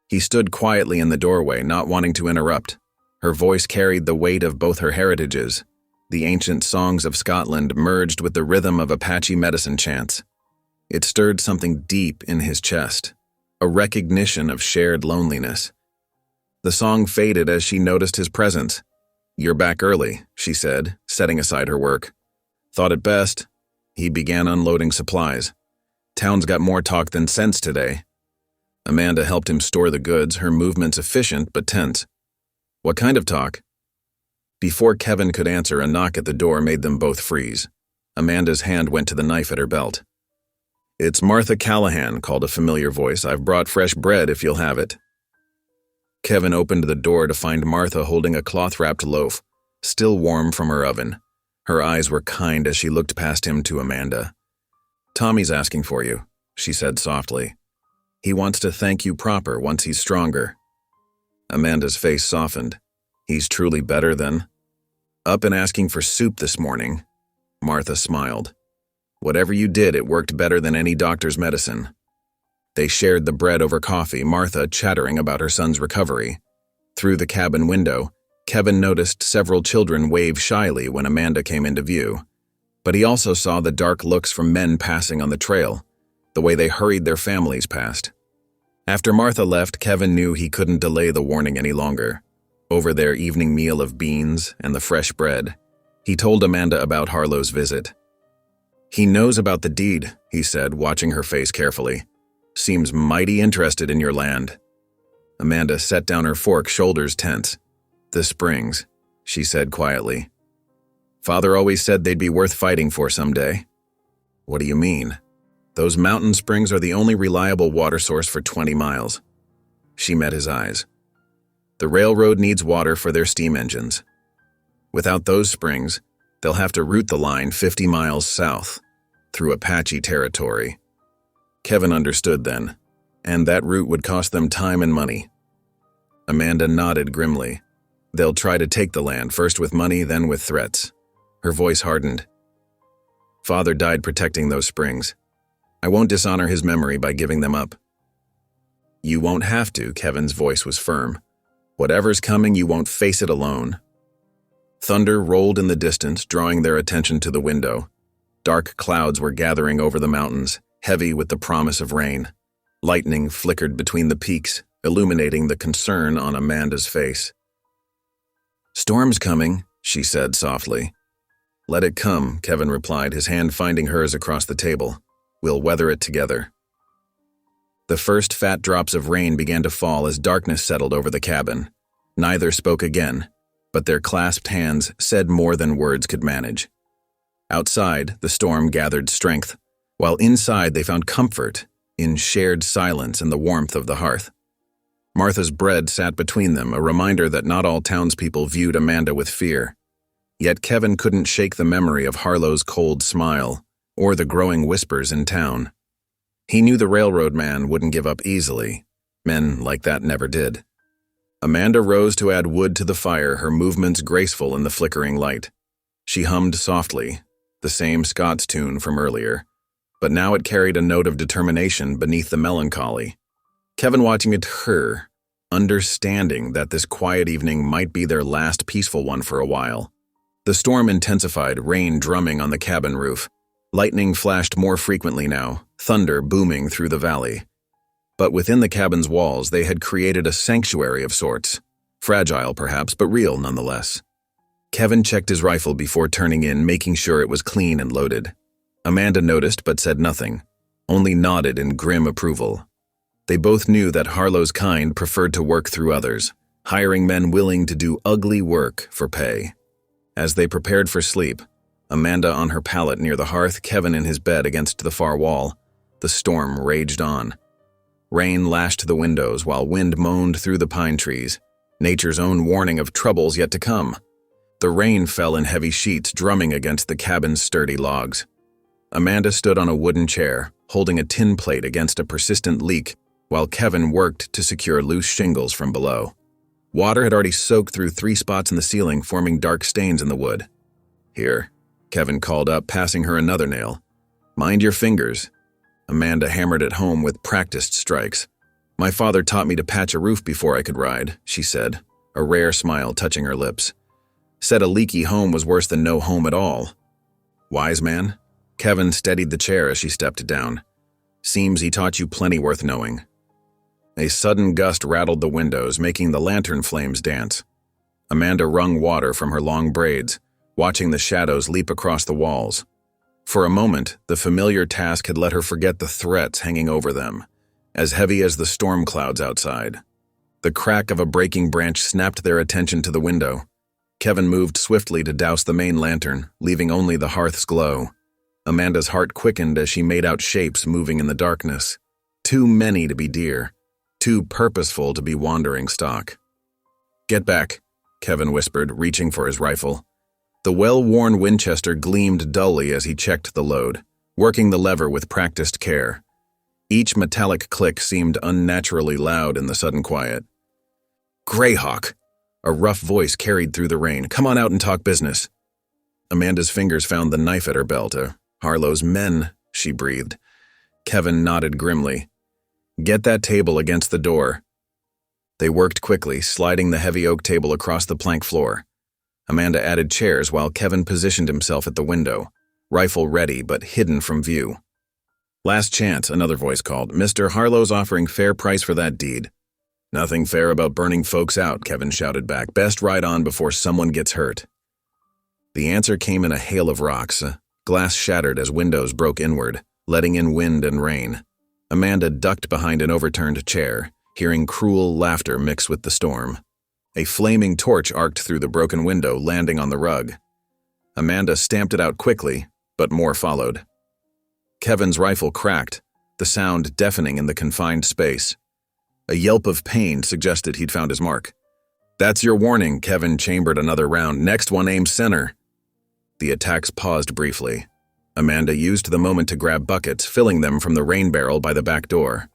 He stood quietly in the doorway, not wanting to interrupt. Her voice carried the weight of both her heritages. The ancient songs of Scotland merged with the rhythm of Apache medicine chants. It stirred something deep in his chest, a recognition of shared loneliness. The song faded as she noticed his presence. "You're back early," she said, setting aside her work. "Thought it best." He began unloading supplies. "Town's got more talk than sense today." Amanda helped him store the goods, her movements efficient but tense. "What kind of talk?" Before Kevin could answer, a knock at the door made them both freeze. Amanda's hand went to the knife at her belt. "It's Martha Callahan," called a familiar voice. "I've brought fresh bread if you'll have it." Kevin opened the door to find Martha holding a cloth-wrapped loaf, still warm from her oven. Her eyes were kind as she looked past him to Amanda. "Tommy's asking for you," she said softly. "He wants to thank you proper once he's stronger." Amanda's face softened. "He's truly better then?" "Up and asking for soup this morning." Martha smiled. "Whatever you did, it worked better than any doctor's medicine." They shared the bread over coffee, Martha chattering about her son's recovery. Through the cabin window, Kevin noticed several children wave shyly when Amanda came into view. But he also saw the dark looks from men passing on the trail, the way they hurried their families past. After Martha left, Kevin knew he couldn't delay the warning any longer. Over their evening meal of beans and the fresh bread, he told Amanda about Harlow's visit. "He knows about the deed," he said, watching her face carefully. "Seems mighty interested in your land." Amanda set down her fork, shoulders tense. "The springs," she said quietly. "Father always said they'd be worth fighting for someday." "What do you mean?" "Those mountain springs are the only reliable water source for 20 miles. She met his eyes. "The railroad needs water for their steam engines. Without those springs, they'll have to route the line 50 miles south, through Apache territory." Kevin understood then, and that route would cost them time and money. Amanda nodded grimly. "They'll try to take the land, first with money, then with threats." Her voice hardened. "Father died protecting those springs. I won't dishonor his memory by giving them up." "You won't have to," Kevin's voice was firm. "Whatever's coming, you won't face it alone." Thunder rolled in the distance, drawing their attention to the window. Dark clouds were gathering over the mountains, heavy with the promise of rain. Lightning flickered between the peaks, illuminating the concern on Amanda's face. "Storm's coming," she said softly. "Let it come," Kevin replied, his hand finding hers across the table. "We'll weather it together." The first fat drops of rain began to fall as darkness settled over the cabin. Neither spoke again, but their clasped hands said more than words could manage. Outside, the storm gathered strength, while inside they found comfort in shared silence and the warmth of the hearth. Martha's bread sat between them, a reminder that not all townspeople viewed Amanda with fear. Yet Kevin couldn't shake the memory of Harlow's cold smile or the growing whispers in town. He knew the railroad man wouldn't give up easily. Men like that never did. Amanda rose to add wood to the fire, her movements graceful in the flickering light. She hummed softly, the same Scots tune from earlier, but now it carried a note of determination beneath the melancholy. Kevin watching it her, understanding that this quiet evening might be their last peaceful one for a while. The storm intensified, rain drumming on the cabin roof. Lightning flashed more frequently now, thunder booming through the valley. But within the cabin's walls, they had created a sanctuary of sorts. Fragile, perhaps, but real nonetheless. Kevin checked his rifle before turning in, making sure it was clean and loaded. Amanda noticed but said nothing, only nodded in grim approval. They both knew that Harlow's kind preferred to work through others, hiring men willing to do ugly work for pay. As they prepared for sleep, Amanda on her pallet near the hearth, Kevin in his bed against the far wall, the storm raged on. Rain lashed the windows while wind moaned through the pine trees, nature's own warning of troubles yet to come. The rain fell in heavy sheets, drumming against the cabin's sturdy logs. Amanda stood on a wooden chair, holding a tin plate against a persistent leak, while Kevin worked to secure loose shingles from below. Water had already soaked through 3 spots in the ceiling, forming dark stains in the wood. "Here," Kevin called up, passing her another nail. "Mind your fingers." Amanda hammered it home with practiced strikes. "My father taught me to patch a roof before I could ride," she said, a rare smile touching her lips. "Said a leaky home was worse than no home at all." "Wise man?" Kevin steadied the chair as she stepped down. "Seems he taught you plenty worth knowing." A sudden gust rattled the windows, making the lantern flames dance. Amanda wrung water from her long braids, watching the shadows leap across the walls. For a moment, the familiar task had let her forget the threats hanging over them, as heavy as the storm clouds outside. The crack of a breaking branch snapped their attention to the window. Kevin moved swiftly to douse the main lantern, leaving only the hearth's glow. Amanda's heart quickened as she made out shapes moving in the darkness. Too many to be deer, too purposeful to be wandering stock. "Get back," Kevin whispered, reaching for his rifle. The well-worn Winchester gleamed dully as he checked the load, working the lever with practiced care. Each metallic click seemed unnaturally loud in the sudden quiet. "Greyhawk!" A rough voice carried through the rain. "Come on out and talk business." Amanda's fingers found the knife at her belt. "Harlow's men," she breathed. Kevin nodded grimly. "Get that table against the door." They worked quickly, sliding the heavy oak table across the plank floor. Amanda added chairs while Kevin positioned himself at the window, rifle ready but hidden from view. "Last chance," another voice called. "Mr. Harlow's offering fair price for that deed." "Nothing fair about burning folks out," Kevin shouted back. "Best ride on before someone gets hurt." The answer came in a hail of rocks. Glass shattered as windows broke inward, letting in wind and rain. Amanda ducked behind an overturned chair, hearing cruel laughter mix with the storm. A flaming torch arced through the broken window, landing on the rug. Amanda stamped it out quickly, but more followed. Kevin's rifle cracked, the sound deafening in the confined space. A yelp of pain suggested he'd found his mark. "That's your warning," Kevin chambered another round. "Next one aims center." The attacks paused briefly. Amanda used the moment to grab buckets, filling them from the rain barrel by the back door.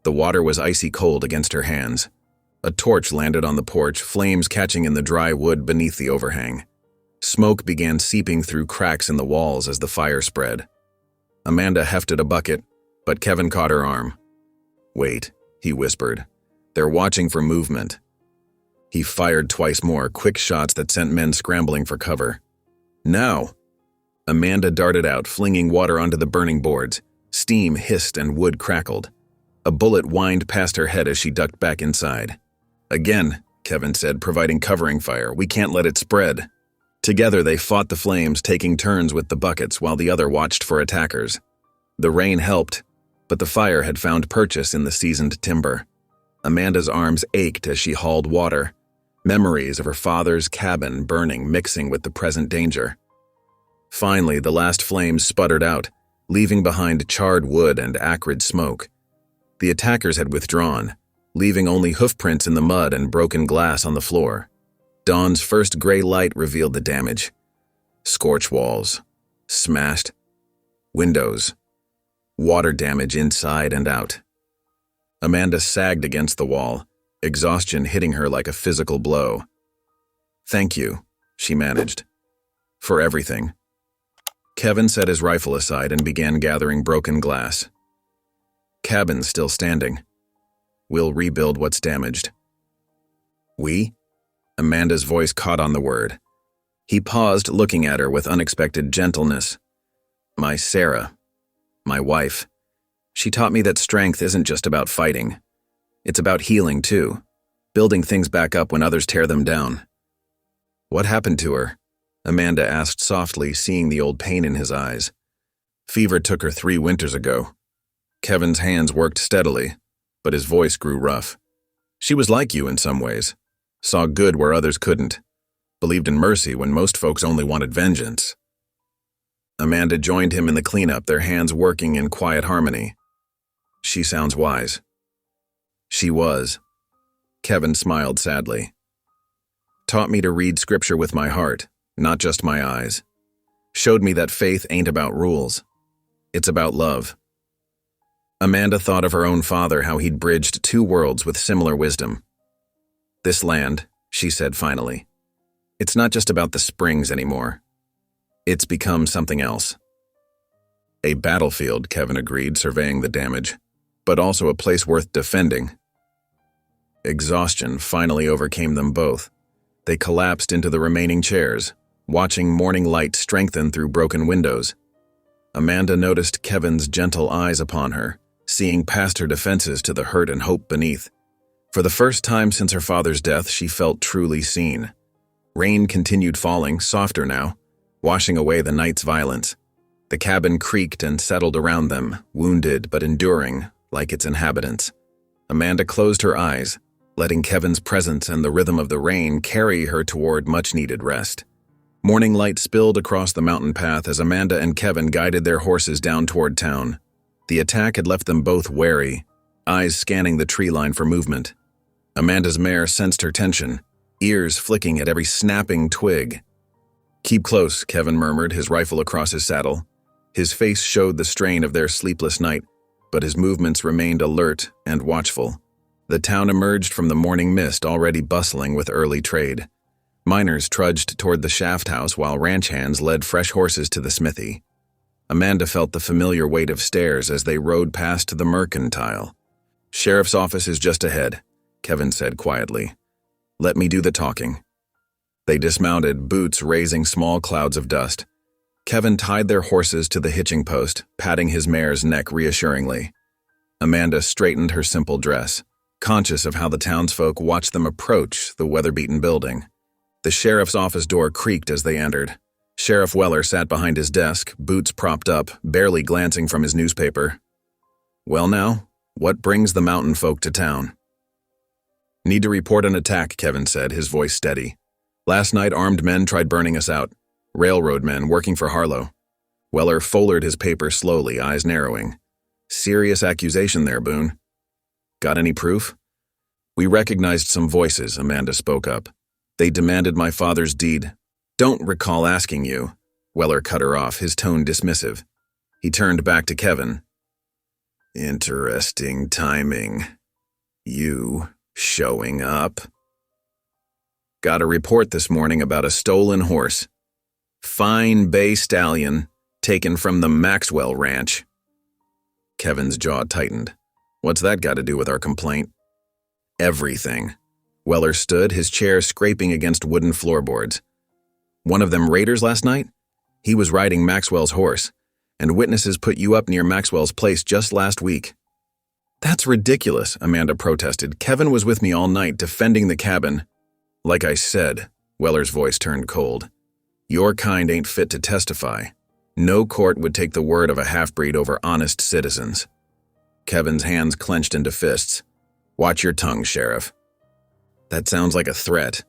The water was icy cold against her hands. A torch landed on the porch, flames catching in the dry wood beneath the overhang. Smoke began seeping through cracks in the walls as the fire spread. Amanda hefted a bucket, but Kevin caught her arm. "Wait," he whispered. "They're watching for movement." He fired twice more, quick shots that sent men scrambling for cover. "Now!" Amanda darted out, flinging water onto the burning boards. Steam hissed and wood crackled. A bullet whined past her head as she ducked back inside. "Again," Kevin said, providing covering fire. "We can't let it spread." Together they fought the flames, taking turns with the buckets while the other watched for attackers. The rain helped, but the fire had found purchase in the seasoned timber. Amanda's arms ached as she hauled water, memories of her father's cabin burning, mixing with the present danger. Finally, the last flames sputtered out, leaving behind charred wood and acrid smoke. The attackers had withdrawn, leaving only hoofprints in the mud and broken glass on the floor. Dawn's first gray light revealed the damage, Scorch walls. Smashed. Windows. Water damage inside and out. Amanda sagged against the wall, exhaustion hitting her like a physical blow. "Thank you," she managed. "For everything." Kevin set his rifle aside and began gathering broken glass. "Cabin's still standing. We'll rebuild what's damaged." "We?" Amanda's voice caught on the word. He paused, looking at her with unexpected gentleness. "My Sarah. My wife. She taught me that strength isn't just about fighting. It's about healing, too. Building things back up when others tear them down." "What happened to her?" Amanda asked softly, seeing the old pain in his eyes. "Fever took her 3 winters ago." Kevin's hands worked steadily, but his voice grew rough. "She was like you in some ways. Saw good where others couldn't. Believed in mercy when most folks only wanted vengeance." Amanda joined him in the cleanup, their hands working in quiet harmony. "She sounds wise." "She was." Kevin smiled sadly. "Taught me to read scripture with my heart, not just my eyes. Showed me that faith ain't about rules. It's about love." Amanda thought of her own father, how he'd bridged 2 worlds with similar wisdom. "This land," she said finally, "it's not just about the springs anymore. It's become something else." "A battlefield," Kevin agreed, surveying the damage, "but also a place worth defending." Exhaustion finally overcame them both. They collapsed into the remaining chairs, watching morning light strengthen through broken windows. Amanda noticed Kevin's gentle eyes upon her, seeing past her defenses to the hurt and hope beneath. For the first time since her father's death, she felt truly seen. Rain continued falling, softer now, washing away the night's violence. The cabin creaked and settled around them, wounded but enduring, like its inhabitants. Amanda closed her eyes, letting Kevin's presence and the rhythm of the rain carry her toward much-needed rest. Morning light spilled across the mountain path as Amanda and Kevin guided their horses down toward town. The attack had left them both wary, eyes scanning the tree line for movement. Amanda's mare sensed her tension, ears flicking at every snapping twig. "Keep close," Kevin murmured, his rifle across his saddle. His face showed the strain of their sleepless night, but his movements remained alert and watchful. The town emerged from the morning mist, already bustling with early trade. Miners trudged toward the shaft house while ranch hands led fresh horses to the smithy. Amanda felt the familiar weight of stairs as they rode past the mercantile. "Sheriff's office is just ahead," Kevin said quietly. "Let me do the talking." They dismounted, boots raising small clouds of dust. Kevin tied their horses to the hitching post, patting his mare's neck reassuringly. Amanda straightened her simple dress, conscious of how the townsfolk watched them approach the weather-beaten building. The sheriff's office door creaked as they entered. Sheriff Weller sat behind his desk, boots propped up, barely glancing from his newspaper. "Well now, what brings the mountain folk to town?" "Need to report an attack," Kevin said, his voice steady. "Last night armed men tried burning us out. Railroad men working for Harlow." Weller folded his paper slowly, eyes narrowing. "Serious accusation there, Boone." "Got any proof?" "We recognized some voices," Amanda spoke up. "They demanded my father's deed." "Don't recall asking you." Weller cut her off, his tone dismissive. He turned back to Kevin. "Interesting timing. You showing up." "Got a report this morning about a stolen horse. Fine bay stallion, taken from the Maxwell Ranch." Kevin's jaw tightened. "What's that got to do with our complaint?" "Everything." Weller stood, his chair scraping against wooden floorboards. "One of them raiders last night? He was riding Maxwell's horse, and witnesses put you up near Maxwell's place just last week." "That's ridiculous," Amanda protested. "Kevin was with me all night, defending the cabin." "Like I said," Weller's voice turned cold, "your kind ain't fit to testify. No court would take the word of a half-breed over honest citizens." Kevin's hands clenched into fists. "Watch your tongue, Sheriff." "That sounds like a threat."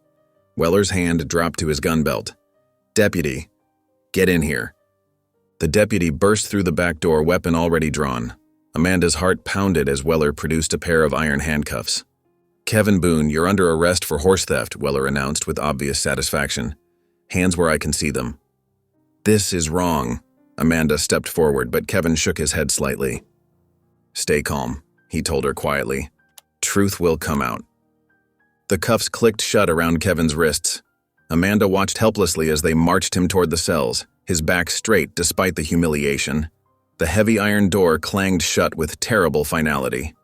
Weller's hand dropped to his gun belt. "Deputy, get in here." The deputy burst through the back door, weapon already drawn. Amanda's heart pounded as Weller produced a pair of iron handcuffs. "Kevin Boone, you're under arrest for horse theft," Weller announced with obvious satisfaction. "Hands where I can see them." This is wrong. Amanda stepped forward, but Kevin shook his head slightly. Stay calm, he told her quietly. Truth will come out. The cuffs clicked shut around Kevin's wrists. Amanda watched helplessly as they marched him toward the cells, his back straight despite the humiliation. The heavy iron door clanged shut with terrible finality.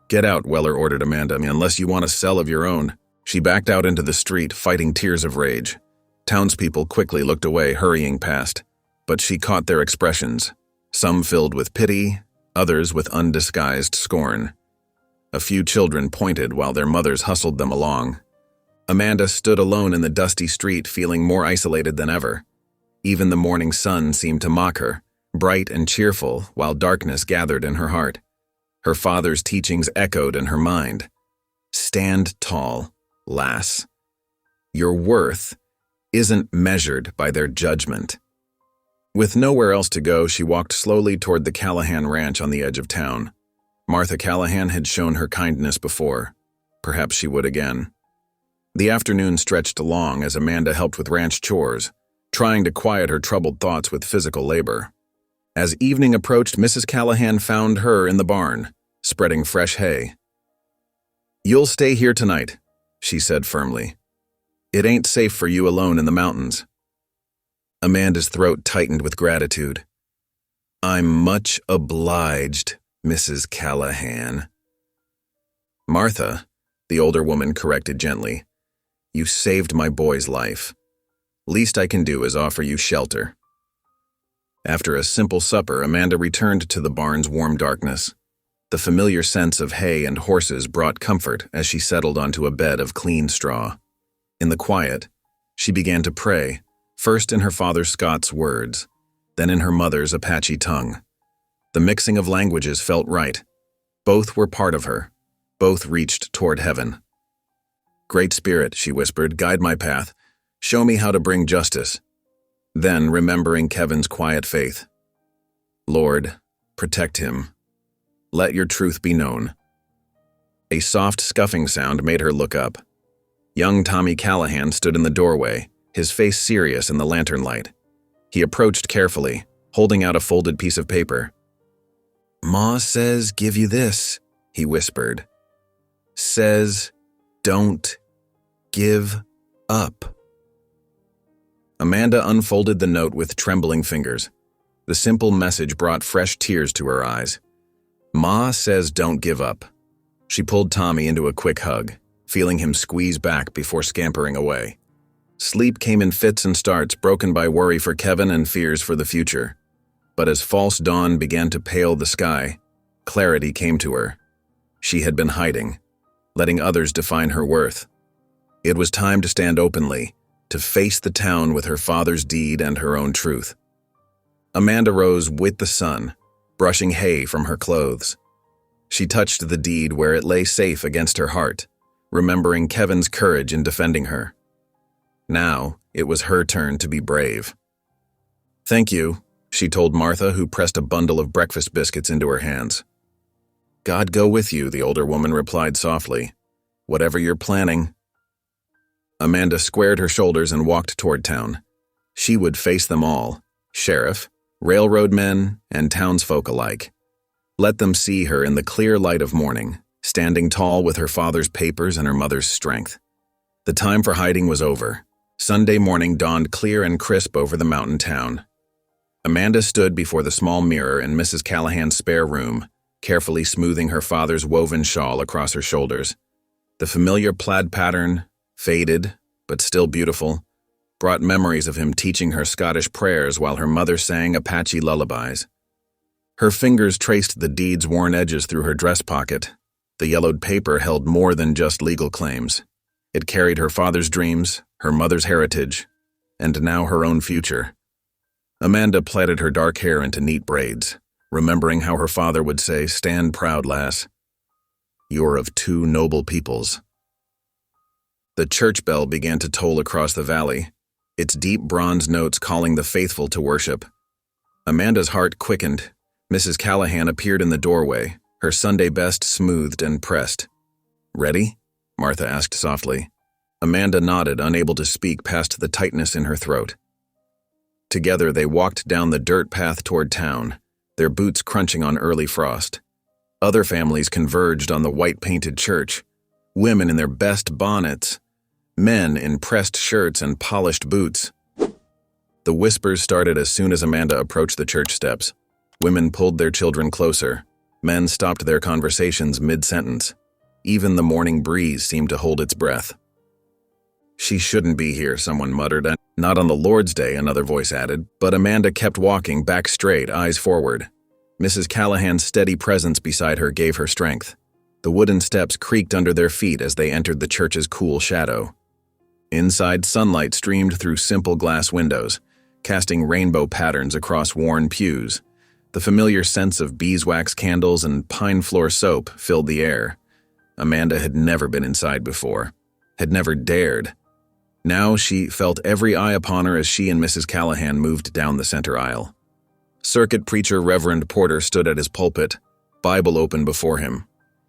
Get out, Weller ordered Amanda, unless you want a cell of your own. She backed out into the street, fighting tears of rage. Townspeople quickly looked away, hurrying past. But she caught their expressions, some filled with pity, others with undisguised scorn. A few children pointed while their mothers hustled them along. Amanda stood alone in the dusty street, feeling more isolated than ever. Even the morning sun seemed to mock her, bright and cheerful, while darkness gathered in her heart. Her father's teachings echoed in her mind. Stand tall, lass. Your worth isn't measured by their judgment. With nowhere else to go, she walked slowly toward the Callahan ranch on the edge of town. Martha Callahan had shown her kindness before. Perhaps she would again. The afternoon stretched long as Amanda helped with ranch chores, trying to quiet her troubled thoughts with physical labor. As evening approached, Mrs. Callahan found her in the barn, spreading fresh hay. You'll stay here tonight, she said firmly. It ain't safe for you alone in the mountains. Amanda's throat tightened with gratitude. I'm much obliged, Mrs. Callahan. Martha, the older woman corrected gently. You saved my boy's life. Least I can do is offer you shelter. After a simple supper, Amanda returned to the barn's warm darkness. The familiar sense of hay and horses brought comfort as she settled onto a bed of clean straw. In the quiet, she began to pray, first in her father Scott's words, then in her mother's Apache tongue. The mixing of languages felt right. Both were part of her. Both reached toward heaven. Great Spirit, she whispered, guide my path. Show me how to bring justice. Then, remembering Kevin's quiet faith, Lord, protect him. Let your truth be known. A soft scuffing sound made her look up. Young Tommy Callahan stood in the doorway, his face serious in the lantern light. He approached carefully, holding out a folded piece of paper. Ma says give you this, he whispered. Says, don't give up. Amanda unfolded the note with trembling fingers. The simple message brought fresh tears to her eyes. Ma says don't give up. She pulled Tommy into a quick hug, feeling him squeeze back before scampering away. Sleep came in fits and starts, broken by worry for Kevin and fears for the future. But as false dawn began to pale the sky, clarity came to her. She had been hiding, letting others define her worth. It was time to stand openly, to face the town with her father's deed and her own truth. Amanda rose with the sun, brushing hay from her clothes. She touched the deed where it lay safe against her heart, remembering Kevin's courage in defending her. Now, it was her turn to be brave. Thank you, she told Martha, who pressed a bundle of breakfast biscuits into her hands. God go with you, the older woman replied softly. Whatever you're planning. Amanda squared her shoulders and walked toward town. She would face them all, sheriff, railroad men, and townsfolk alike. Let them see her in the clear light of morning, standing tall with her father's papers and her mother's strength. The time for hiding was over. Sunday morning dawned clear and crisp over the mountain town. Amanda stood before the small mirror in Mrs. Callahan's spare room, carefully smoothing her father's woven shawl across her shoulders. The familiar plaid pattern, faded but still beautiful, brought memories of him teaching her Scottish prayers while her mother sang Apache lullabies. Her fingers traced the deed's worn edges through her dress pocket. The yellowed paper held more than just legal claims. It carried her father's dreams, her mother's heritage, and now her own future. Amanda plaited her dark hair into neat braids, remembering how her father would say, "Stand proud, lass. You're of two noble peoples." The church bell began to toll across the valley, its deep bronze notes calling the faithful to worship. Amanda's heart quickened. Mrs. Callahan appeared in the doorway, her Sunday best smoothed and pressed. "Ready?" Martha asked softly. Amanda nodded, unable to speak past the tightness in her throat. Together they walked down the dirt path toward town, their boots crunching on early frost. Other families converged on the white-painted church, women in their best bonnets, men in pressed shirts and polished boots. The whispers started as soon as Amanda approached the church steps. Women pulled their children closer. Men stopped their conversations mid-sentence. Even the morning breeze seemed to hold its breath. "She shouldn't be here," someone muttered. "Not on the Lord's Day," another voice added, but Amanda kept walking, back straight, eyes forward. Mrs. Callahan's steady presence beside her gave her strength. The wooden steps creaked under their feet as they entered the church's cool shadow. Inside, sunlight streamed through simple glass windows, casting rainbow patterns across worn pews. The familiar scents of beeswax candles and pine floor soap filled the air. Amanda had never been inside before, had never dared. Now she felt every eye upon her as she and Mrs. Callahan moved down the center aisle. Circuit preacher Reverend Porter stood at his pulpit, Bible open before him.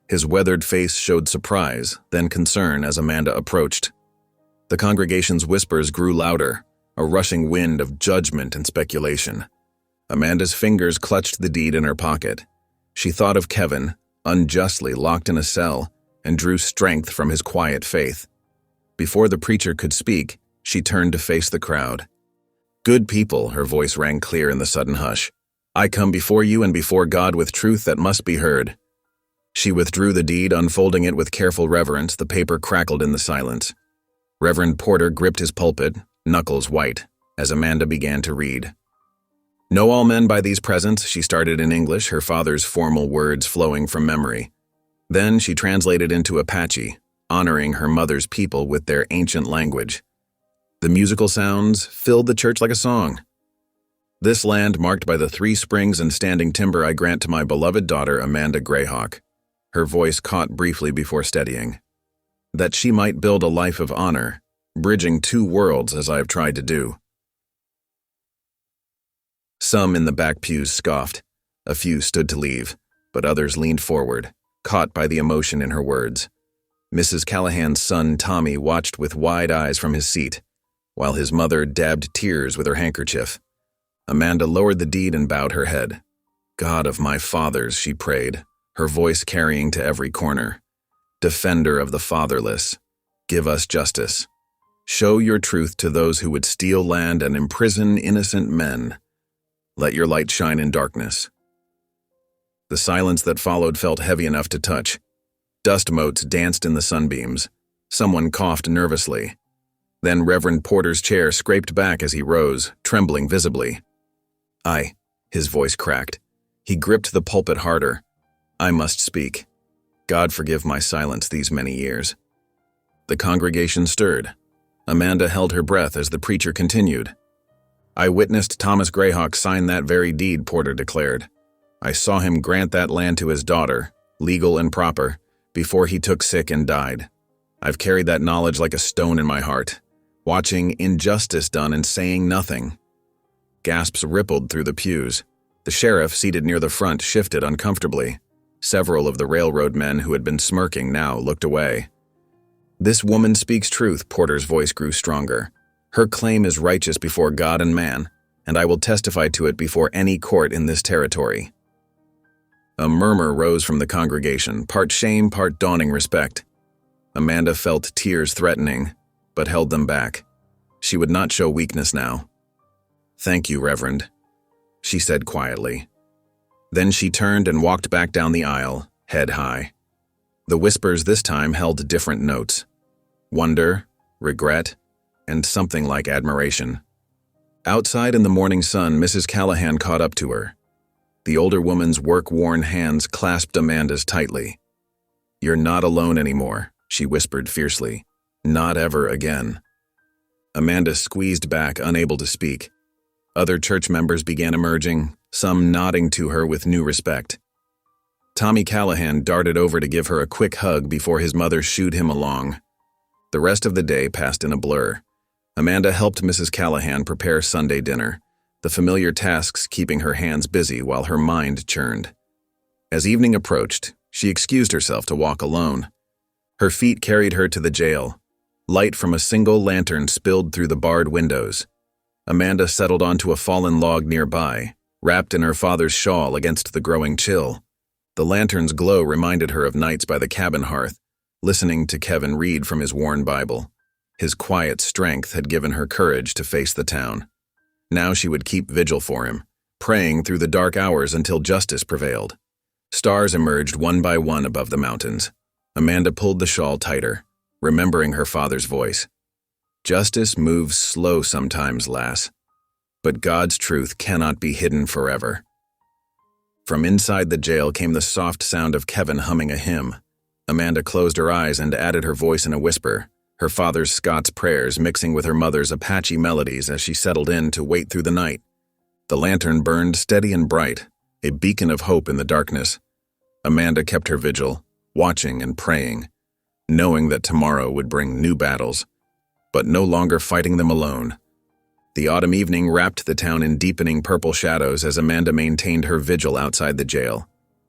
His weathered face showed surprise, then concern as Amanda approached. The congregation's whispers grew louder, a rushing wind of judgment and speculation. Amanda's fingers clutched the deed in her pocket. She thought of Kevin, unjustly locked in a cell, and drew strength from his quiet faith. Before the preacher could speak, she turned to face the crowd. "Good people," her voice rang clear in the sudden hush. "I come before you and before God with truth that must be heard." She withdrew the deed, unfolding it with careful reverence. The paper crackled in the silence. Reverend Porter gripped his pulpit, knuckles white, as Amanda began to read. "Know all men by these presents," she started in English, her father's formal words flowing from memory. Then she translated into Apache, honoring her mother's people with their ancient language. The musical sounds filled the church like a song. "This land marked by the 3 springs and standing timber I grant to my beloved daughter Amanda Greyhawk." Her voice caught briefly before steadying. "That she might build a life of honor, bridging 2 worlds as I have tried to do." Some in the back pews scoffed. A few stood to leave, but others leaned forward, caught by the emotion in her words. Mrs. Callahan's son Tommy watched with wide eyes from his seat, while his mother dabbed tears with her handkerchief. Amanda lowered the deed and bowed her head. "God of my fathers," she prayed, her voice carrying to every corner. "Defender of the fatherless, give us justice. Show your truth to those who would steal land and imprison innocent men. Let your light shine in darkness." The silence that followed felt heavy enough to touch. Dust motes danced in the sunbeams. Someone coughed nervously. Then Reverend Porter's chair scraped back as he rose, trembling visibly. His voice cracked. He gripped the pulpit harder. "I must speak. God forgive my silence these many years." The congregation stirred. Amanda held her breath as the preacher continued. "I witnessed Thomas Greyhawk sign that very deed," Porter declared. "I saw him grant that land to his daughter, legal and proper, before he took sick and died. I've carried that knowledge like a stone in my heart, watching injustice done and saying nothing." Gasps rippled through the pews. The sheriff, seated near the front, shifted uncomfortably. Several of the railroad men who had been smirking now looked away. "This woman speaks truth," Porter's voice grew stronger. "Her claim is righteous before God and man, and I will testify to it before any court in this territory." A murmur rose from the congregation, part shame, part dawning respect. Amanda felt tears threatening, but held them back. She would not show weakness now. "Thank you, Reverend," she said quietly. Then she turned and walked back down the aisle, head high. The whispers this time held different notes: wonder, regret, and something like admiration. Outside in the morning sun, Mrs. Callahan caught up to her. The older woman's work-worn hands clasped Amanda's tightly. "You're not alone anymore," she whispered fiercely. "Not ever again." Amanda squeezed back, unable to speak. Other church members began emerging, some nodding to her with new respect. Tommy Callahan darted over to give her a quick hug before his mother shooed him along. The rest of the day passed in a blur. Amanda helped Mrs. Callahan prepare Sunday dinner, the familiar tasks keeping her hands busy while her mind churned. As evening approached, she excused herself to walk alone. Her feet carried her to the jail. Light from a single lantern spilled through the barred windows. Amanda settled onto a fallen log nearby, wrapped in her father's shawl against the growing chill. The lantern's glow reminded her of nights by the cabin hearth, listening to Kevin read from his worn Bible. His quiet strength had given her courage to face the town. Now she would keep vigil for him, praying through the dark hours until justice prevailed. Stars emerged one by one above the mountains. Amanda pulled the shawl tighter, remembering her father's voice. Justice moves slow sometimes, lass, but God's truth cannot be hidden forever. From inside the jail came the soft sound of Kevin humming a hymn. Amanda closed her eyes and added her voice in a whisper, her father's Scots prayers mixing with her mother's Apache melodies as she settled in to wait through the night. The lantern burned steady and bright, a beacon of hope in the darkness. Amanda kept her vigil, watching and praying, knowing that tomorrow would bring new battles, but no longer fighting them alone. The autumn evening wrapped the town in deepening purple shadows as Amanda maintained her vigil outside the jail.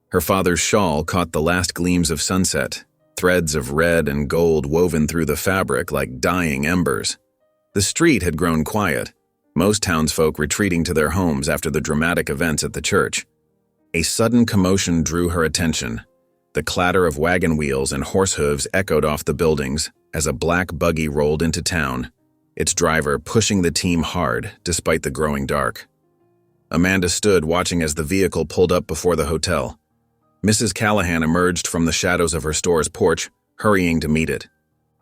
Her father's shawl caught the last gleams of sunset, threads of red and gold woven through the fabric like dying embers. The street had grown quiet, most townsfolk retreating to their homes after the dramatic events at the church. A sudden commotion drew her attention. The clatter of wagon wheels and horse hooves echoed off the buildings as a black buggy rolled into town, its driver pushing the team hard despite the growing dark. Amanda stood watching as the vehicle pulled up before the hotel. Mrs. Callahan emerged from the shadows of her store's porch, hurrying to meet it.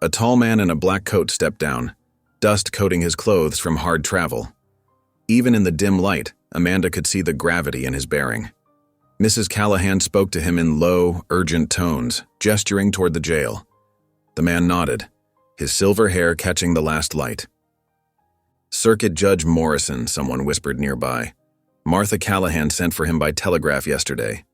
A tall man in a black coat stepped down, dust coating his clothes from hard travel. Even in the dim light, Amanda could see the gravity in his bearing. Mrs. Callahan spoke to him in low, urgent tones, gesturing toward the jail. The man nodded, his silver hair catching the last light. "Circuit Judge Morrison," someone whispered nearby. "Martha Callahan sent for him by telegraph yesterday."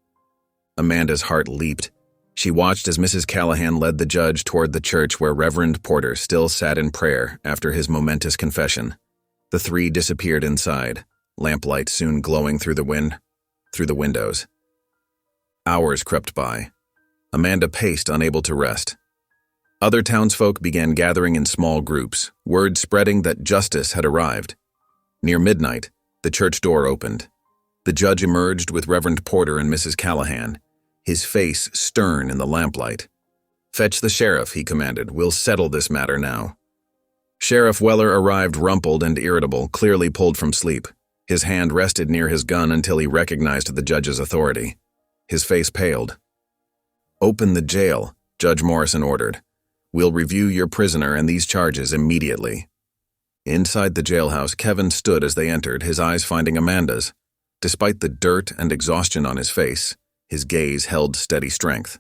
Amanda's heart leaped. She watched as Mrs. Callahan led the judge toward the church where Reverend Porter still sat in prayer after his momentous confession. The three disappeared inside, lamplight soon glowing through the windows. Hours crept by. Amanda paced, unable to rest. Other townsfolk began gathering in small groups, word spreading that justice had arrived. Near midnight, the church door opened. The judge emerged with Reverend Porter and Mrs. Callahan, his face stern in the lamplight. "Fetch the sheriff," he commanded. "We'll settle this matter now." Sheriff Weller arrived rumpled and irritable, clearly pulled from sleep. His hand rested near his gun until he recognized the judge's authority. His face paled. "Open the jail," Judge Morrison ordered. "We'll review your prisoner and these charges immediately." Inside the jailhouse, Kevin stood as they entered, his eyes finding Amanda's. Despite the dirt and exhaustion on his face, his gaze held steady strength.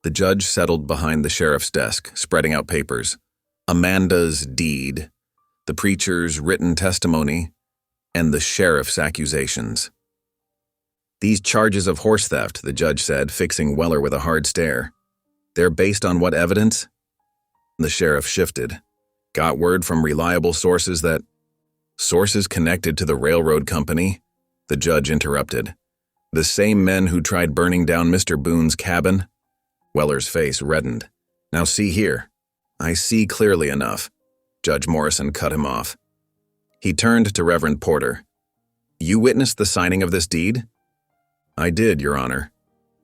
The judge settled behind the sheriff's desk, spreading out papers. Amanda's deed, the preacher's written testimony, and the sheriff's accusations. "These charges of horse theft," the judge said, fixing Weller with a hard stare. "They're based on what evidence?" The sheriff shifted. "Got word from reliable sources that—" "Sources connected to the railroad company?" The judge interrupted. "The same men who tried burning down Mr. Boone's cabin?" Weller's face reddened. "Now see here." "I see clearly enough." Judge Morrison cut him off. He turned to Reverend Porter. "You witnessed the signing of this deed?" "I did, Your Honor."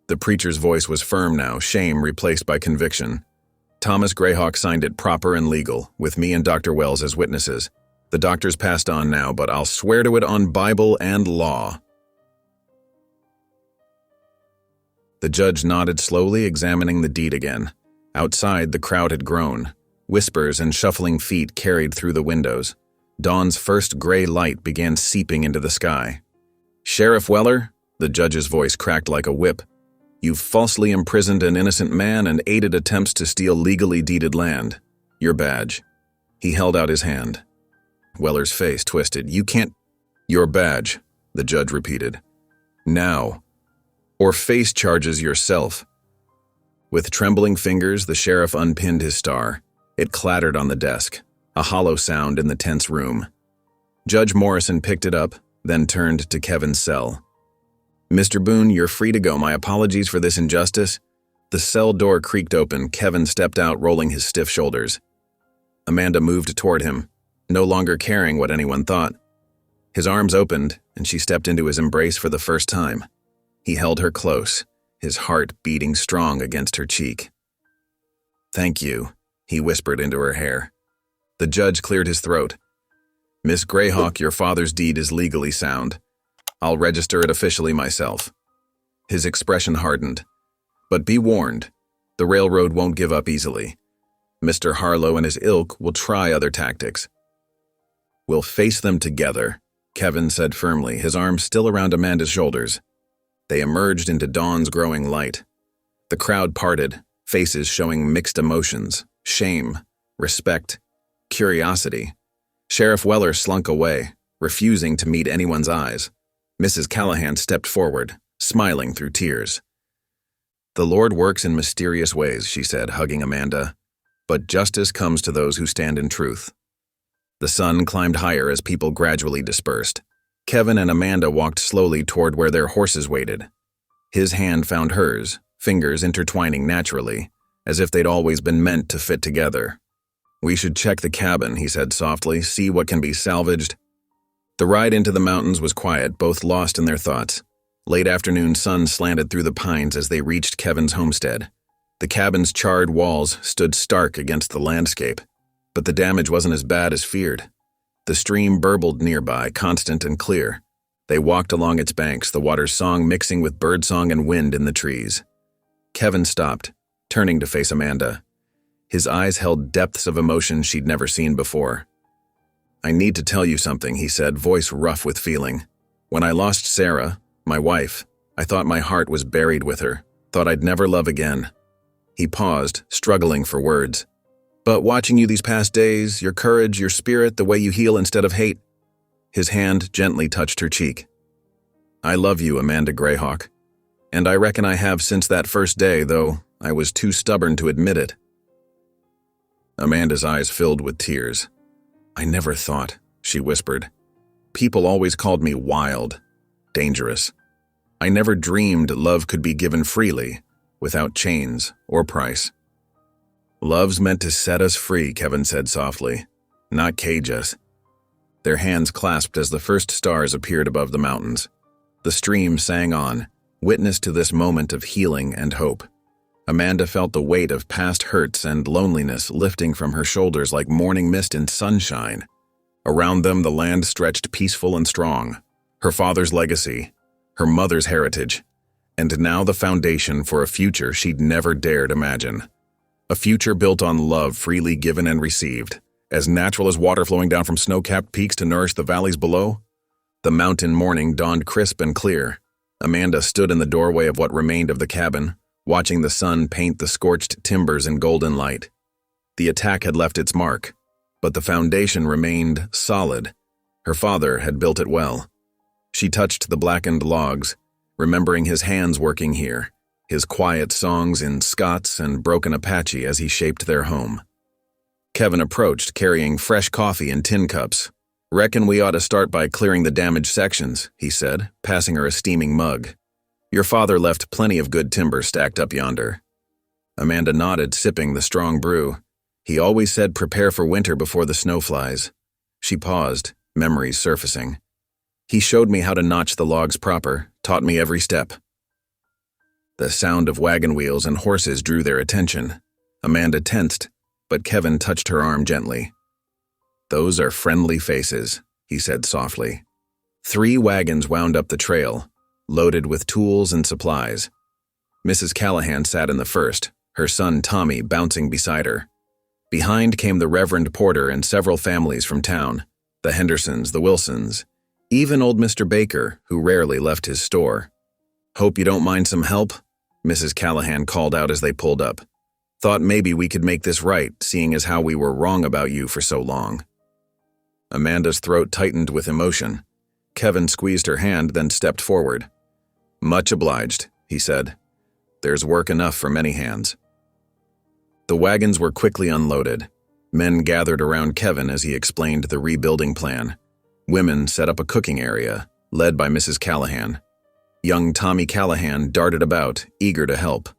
The preacher's voice was firm now, shame replaced by conviction. "Thomas Greyhawk signed it proper and legal, with me and Dr. Wells as witnesses. The doctor's passed on now, but I'll swear to it on Bible and law." The judge nodded slowly, examining the deed again. Outside, the crowd had grown. Whispers and shuffling feet carried through the windows. Dawn's first gray light began seeping into the sky. "Sheriff Weller," the judge's voice cracked like a whip, "you've falsely imprisoned an innocent man and aided attempts to steal legally deeded land. Your badge." He held out his hand. Weller's face twisted. "You can't—" "Your badge," the judge repeated. "Now. Or face charges yourself." With trembling fingers, the sheriff unpinned his star. It clattered on the desk, a hollow sound in the tense room. Judge Morrison picked it up, then turned to Kevin's cell. "Mr. Boone, you're free to go. My apologies for this injustice." The cell door creaked open. Kevin stepped out, rolling his stiff shoulders. Amanda moved toward him, no longer caring what anyone thought. His arms opened, and she stepped into his embrace for the first time. He held her close, his heart beating strong against her cheek. "Thank you," he whispered into her hair. The judge cleared his throat. "Miss Greyhawk, your father's deed is legally sound. I'll register it officially myself." His expression hardened. "But be warned, the railroad won't give up easily. Mr. Harlow and his ilk will try other tactics." "We'll face them together," Kevin said firmly, his arms still around Amanda's shoulders. They emerged into dawn's growing light. The crowd parted, faces showing mixed emotions: shame, respect, curiosity. Sheriff Weller slunk away, refusing to meet anyone's eyes. Mrs. Callahan stepped forward, smiling through tears. "The Lord works in mysterious ways," she said, hugging Amanda. "But justice comes to those who stand in truth." The sun climbed higher as people gradually dispersed. Kevin and Amanda walked slowly toward where their horses waited. His hand found hers, fingers intertwining naturally, as if they'd always been meant to fit together. "We should check the cabin," he said softly, "see what can be salvaged." The ride into the mountains was quiet, both lost in their thoughts. Late afternoon sun slanted through the pines as they reached Kevin's homestead. The cabin's charred walls stood stark against the landscape, but the damage wasn't as bad as feared. The stream burbled nearby, constant and clear. They walked along its banks, the water's song mixing with birdsong and wind in the trees. Kevin stopped, turning to face Amanda. His eyes held depths of emotion she'd never seen before. "I need to tell you something," he said, voice rough with feeling. "When I lost Sarah, my wife, I thought my heart was buried with her, thought I'd never love again." He paused, struggling for words. "But watching you these past days, your courage, your spirit, the way you heal instead of hate." His hand gently touched her cheek. "I love you, Amanda Greyhawk. And I reckon I have since that first day, though I was too stubborn to admit it." Amanda's eyes filled with tears. "I never thought," she whispered. "People always called me wild, dangerous. I never dreamed love could be given freely, without chains or price." "Love's meant to set us free," Kevin said softly, "not cage us." Their hands clasped as the first stars appeared above the mountains. The stream sang on, witness to this moment of healing and hope. Amanda felt the weight of past hurts and loneliness lifting from her shoulders like morning mist in sunshine. Around them, the land stretched peaceful and strong, her father's legacy, her mother's heritage, and now the foundation for a future she'd never dared imagine. A future built on love freely given and received, as natural as water flowing down from snow-capped peaks to nourish the valleys below. The mountain morning dawned crisp and clear. Amanda stood in the doorway of what remained of the cabin, watching the sun paint the scorched timbers in golden light. The attack had left its mark, but the foundation remained solid. Her father had built it well. She touched the blackened logs, remembering his hands working here, his quiet songs in Scots and broken Apache as he shaped their home. Kevin approached, carrying fresh coffee in tin cups. "Reckon we ought to start by clearing the damaged sections," he said, passing her a steaming mug. "Your father left plenty of good timber stacked up yonder." Amanda nodded, sipping the strong brew. "He always said prepare for winter before the snow flies." She paused, memories surfacing. "He showed me how to notch the logs proper, taught me every step." The sound of wagon wheels and horses drew their attention. Amanda tensed, but Kevin touched her arm gently. "Those are friendly faces," he said softly. 3 wagons wound up the trail, loaded with tools and supplies. Mrs. Callahan sat in the first, her son Tommy bouncing beside her. Behind came the Reverend Porter and several families from town, the Hendersons, the Wilsons, even old Mr. Baker, who rarely left his store. "Hope you don't mind some help," Mrs. Callahan called out as they pulled up. "Thought maybe we could make this right, seeing as how we were wrong about you for so long." Amanda's throat tightened with emotion. Kevin squeezed her hand, then stepped forward. "Much obliged," he said. "There's work enough for many hands." The wagons were quickly unloaded. Men gathered around Kevin as he explained the rebuilding plan. Women set up a cooking area, led by Mrs. Callahan. Young Tommy Callahan darted about, eager to help.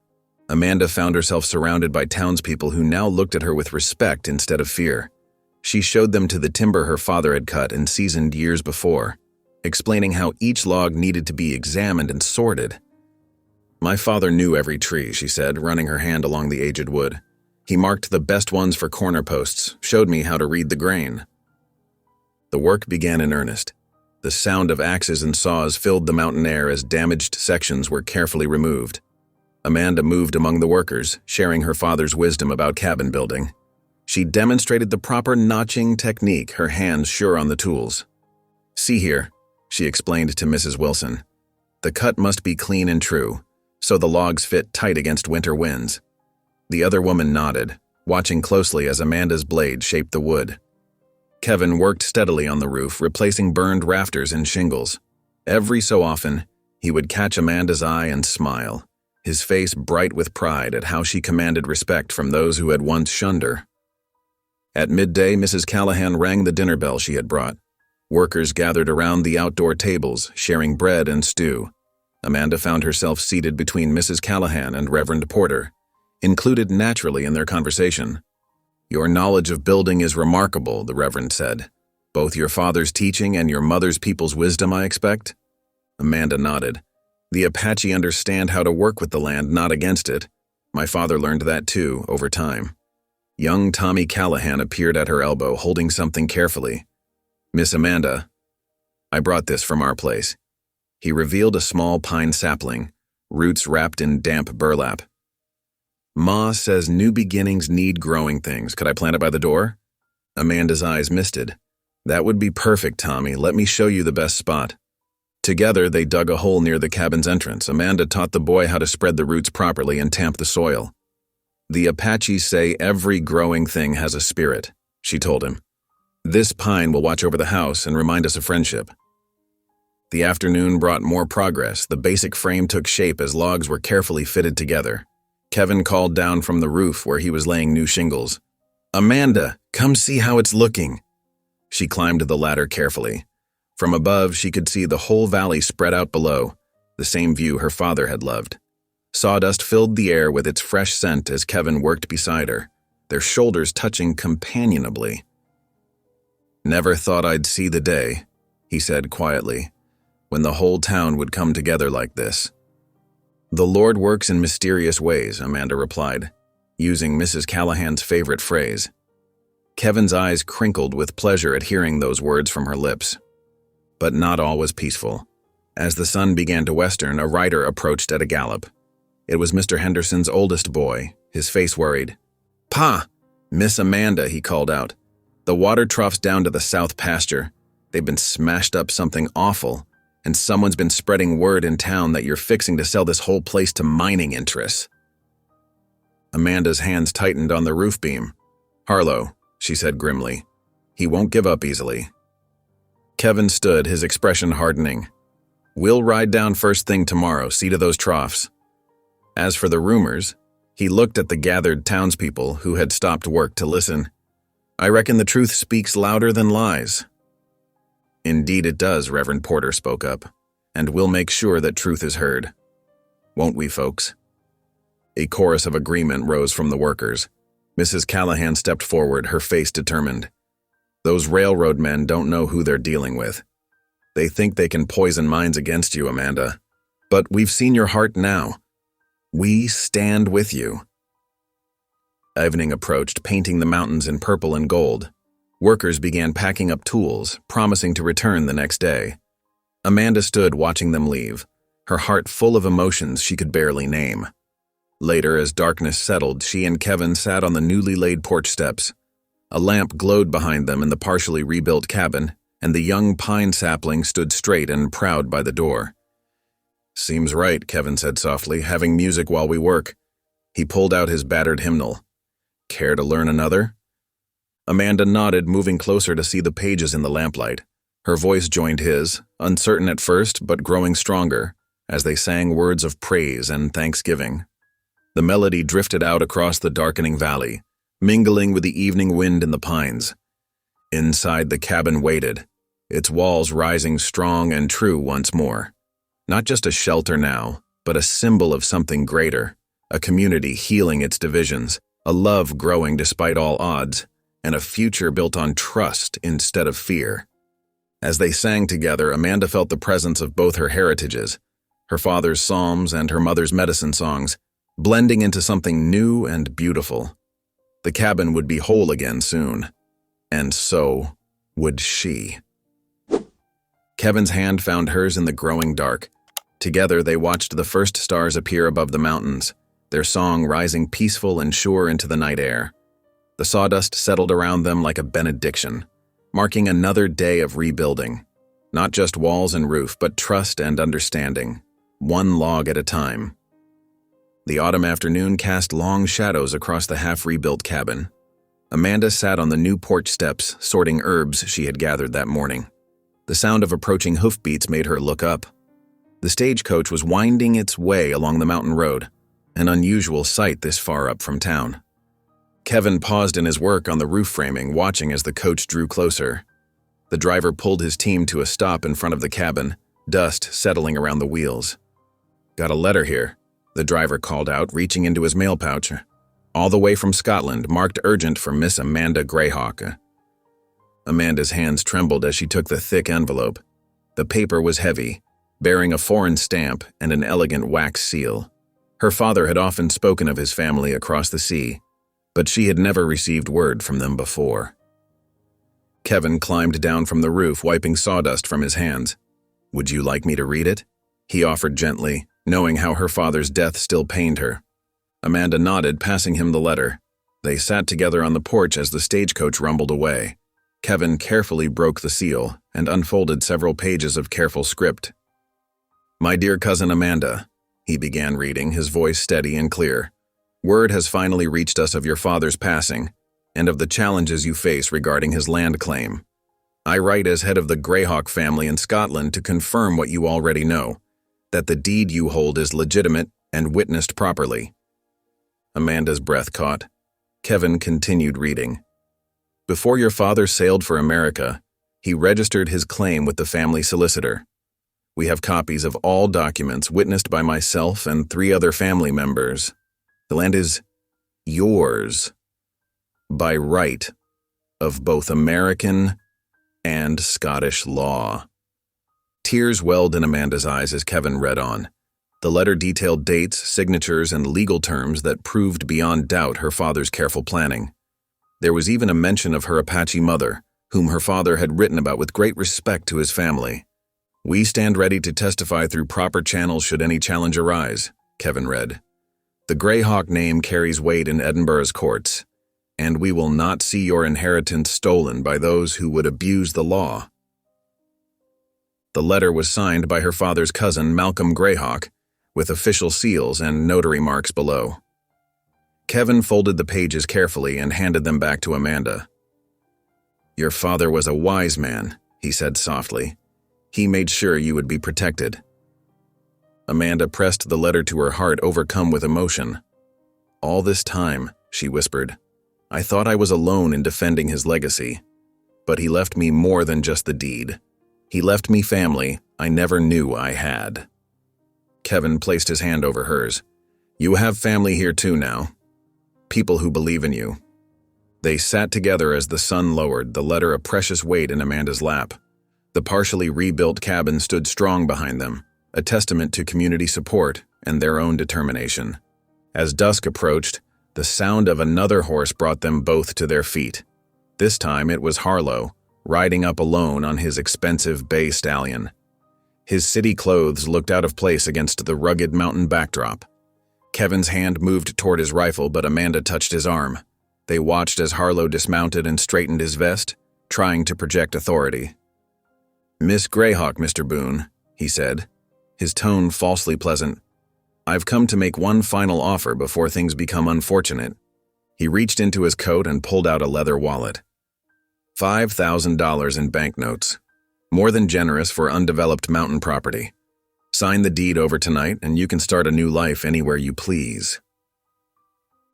Amanda found herself surrounded by townspeople who now looked at her with respect instead of fear. She showed them to the timber her father had cut and seasoned years before, explaining how each log needed to be examined and sorted. My father knew every tree, she said, running her hand along the aged wood. He marked the best ones for corner posts, showed me how to read the grain. The work began in earnest. The sound of axes and saws filled the mountain air as damaged sections were carefully removed. Amanda moved among the workers, sharing her father's wisdom about cabin building. She demonstrated the proper notching technique, her hands sure on the tools. "See here," she explained to Mrs. Wilson. "The cut must be clean and true, so the logs fit tight against winter winds." The other woman nodded, watching closely as Amanda's blade shaped the wood. Kevin worked steadily on the roof, replacing burned rafters and shingles. Every so often, he would catch Amanda's eye and smile, his face bright with pride at how she commanded respect from those who had once shunned her. At midday, Mrs. Callahan rang the dinner bell she had brought. Workers gathered around the outdoor tables, sharing bread and stew. Amanda found herself seated between Mrs. Callahan and Reverend Porter, included naturally in their conversation. "Your knowledge of building is remarkable," the Reverend said. "Both your father's teaching and your mother's people's wisdom, I expect?" Amanda nodded. "The Apache understand how to work with the land, not against it. My father learned that too, over time." Young Tommy Callahan appeared at her elbow, holding something carefully. "Miss Amanda, I brought this from our place." He revealed a small pine sapling, roots wrapped in damp burlap. "Ma says new beginnings need growing things. Could I plant it by the door?" Amanda's eyes misted. "That would be perfect, Tommy. Let me show you the best spot." Together, they dug a hole near the cabin's entrance. Amanda taught the boy how to spread the roots properly and tamp the soil. "The Apaches say every growing thing has a spirit," she told him. "This pine will watch over the house and remind us of friendship." The afternoon brought more progress. The basic frame took shape as logs were carefully fitted together. Kevin called down from the roof where he was laying new shingles. "Amanda, come see how it's looking." She climbed the ladder carefully. From above, she could see the whole valley spread out below, the same view her father had loved. Sawdust filled the air with its fresh scent as Kevin worked beside her, their shoulders touching companionably. "Never thought I'd see the day," he said quietly, "when the whole town would come together like this." "The Lord works in mysterious ways," Amanda replied, using Mrs. Callahan's favorite phrase. Kevin's eyes crinkled with pleasure at hearing those words from her lips. But not all was peaceful. As the sun began to western, a rider approached at a gallop. It was Mr. Henderson's oldest boy, his face worried. "Pa! Miss Amanda," he called out. "The water trough's down to the south pasture. They've been smashed up something awful, and someone's been spreading word in town that you're fixing to sell this whole place to mining interests." Amanda's hands tightened on the roof beam. "Harlow," she said grimly. "He won't give up easily." Kevin stood, his expression hardening. "We'll ride down first thing tomorrow, see to those troughs." As for the rumors, he looked at the gathered townspeople who had stopped work to listen. "I reckon the truth speaks louder than lies." "Indeed it does," Reverend Porter spoke up, "and we'll make sure that truth is heard. Won't we, folks?" A chorus of agreement rose from the workers. Mrs. Callahan stepped forward, her face determined. "Those railroad men don't know who they're dealing with. They think they can poison minds against you, Amanda. But we've seen your heart now. We stand with you." Evening approached, painting the mountains in purple and gold. Workers began packing up tools, promising to return the next day. Amanda stood watching them leave, her heart full of emotions she could barely name. Later, as darkness settled, she and Kevin sat on the newly laid porch steps. A lamp glowed behind them in the partially rebuilt cabin, and the young pine sapling stood straight and proud by the door. "Seems right," Kevin said softly, "having music while we work." He pulled out his battered hymnal. "Care to learn another?" Amanda nodded, moving closer to see the pages in the lamplight. Her voice joined his, uncertain at first but growing stronger, as they sang words of praise and thanksgiving. The melody drifted out across the darkening valley, mingling with the evening wind in the pines. Inside, the cabin waited, its walls rising strong and true once more. Not just a shelter now, but a symbol of something greater, a community healing its divisions, a love growing despite all odds, and a future built on trust instead of fear. As they sang together, Amanda felt the presence of both her heritages, her father's psalms and her mother's medicine songs, blending into something new and beautiful. The cabin would be whole again soon, and so would she. Kevin's hand found hers in the growing dark. Together, they watched the first stars appear above the mountains, their song rising peaceful and sure into the night air. The sawdust settled around them like a benediction, marking another day of rebuilding. Not just walls and roof, but trust and understanding, one log at a time. The autumn afternoon cast long shadows across the half-rebuilt cabin. Amanda sat on the new porch steps, sorting herbs she had gathered that morning. The sound of approaching hoofbeats made her look up. The stagecoach was winding its way along the mountain road, an unusual sight this far up from town. Kevin paused in his work on the roof framing, watching as the coach drew closer. The driver pulled his team to a stop in front of the cabin, dust settling around the wheels. "Got a letter here," the driver called out, reaching into his mail pouch. "All the way from Scotland, marked urgent for Miss Amanda Greyhawk." Amanda's hands trembled as she took the thick envelope. The paper was heavy, bearing a foreign stamp and an elegant wax seal. Her father had often spoken of his family across the sea, but she had never received word from them before. Kevin climbed down from the roof, wiping sawdust from his hands. "Would you like me to read it?" he offered gently, knowing how her father's death still pained her. Amanda nodded, passing him the letter. They sat together on the porch as the stagecoach rumbled away. Kevin carefully broke the seal and unfolded several pages of careful script. "My dear cousin Amanda," he began reading, his voice steady and clear. "Word has finally reached us of your father's passing and of the challenges you face regarding his land claim. I write as head of the Greyhawk family in Scotland to confirm what you already know, that the deed you hold is legitimate and witnessed properly." Amanda's breath caught. Kevin continued reading. "Before your father sailed for America, he registered his claim with the family solicitor. We have copies of all documents witnessed by myself and 3 other family members. The land is yours by right of both American and Scottish law." Tears welled in Amanda's eyes as Kevin read on. The letter detailed dates, signatures, and legal terms that proved beyond doubt her father's careful planning. There was even a mention of her Apache mother, whom her father had written about with great respect to his family. "We stand ready to testify through proper channels should any challenge arise," Kevin read. "The Greyhawk name carries weight in Edinburgh's courts, and we will not see your inheritance stolen by those who would abuse the law." The letter was signed by her father's cousin, Malcolm Greyhawk, with official seals and notary marks below. Kevin folded the pages carefully and handed them back to Amanda. "Your father was a wise man," he said softly. "He made sure you would be protected." Amanda pressed the letter to her heart, overcome with emotion. "All this time," she whispered, "I thought I was alone in defending his legacy. But he left me more than just the deed. He left me family I never knew I had." Kevin placed his hand over hers. "You have family here too now. People who believe in you." They sat together as the sun lowered, the letter a precious weight in Amanda's lap. The partially rebuilt cabin stood strong behind them, a testament to community support and their own determination. As dusk approached, the sound of another horse brought them both to their feet. This time it was Harlow, riding up alone on his expensive bay stallion. His city clothes looked out of place against the rugged mountain backdrop. Kevin's hand moved toward his rifle, but Amanda touched his arm. They watched as Harlow dismounted and straightened his vest, trying to project authority. "Miss Greyhawk, Mr. Boone," he said, his tone falsely pleasant. "I've come to make one final offer before things become unfortunate." He reached into his coat and pulled out a leather wallet. $5,000 in banknotes, more than generous for undeveloped mountain property. Sign the deed over tonight and you can start a new life anywhere you please.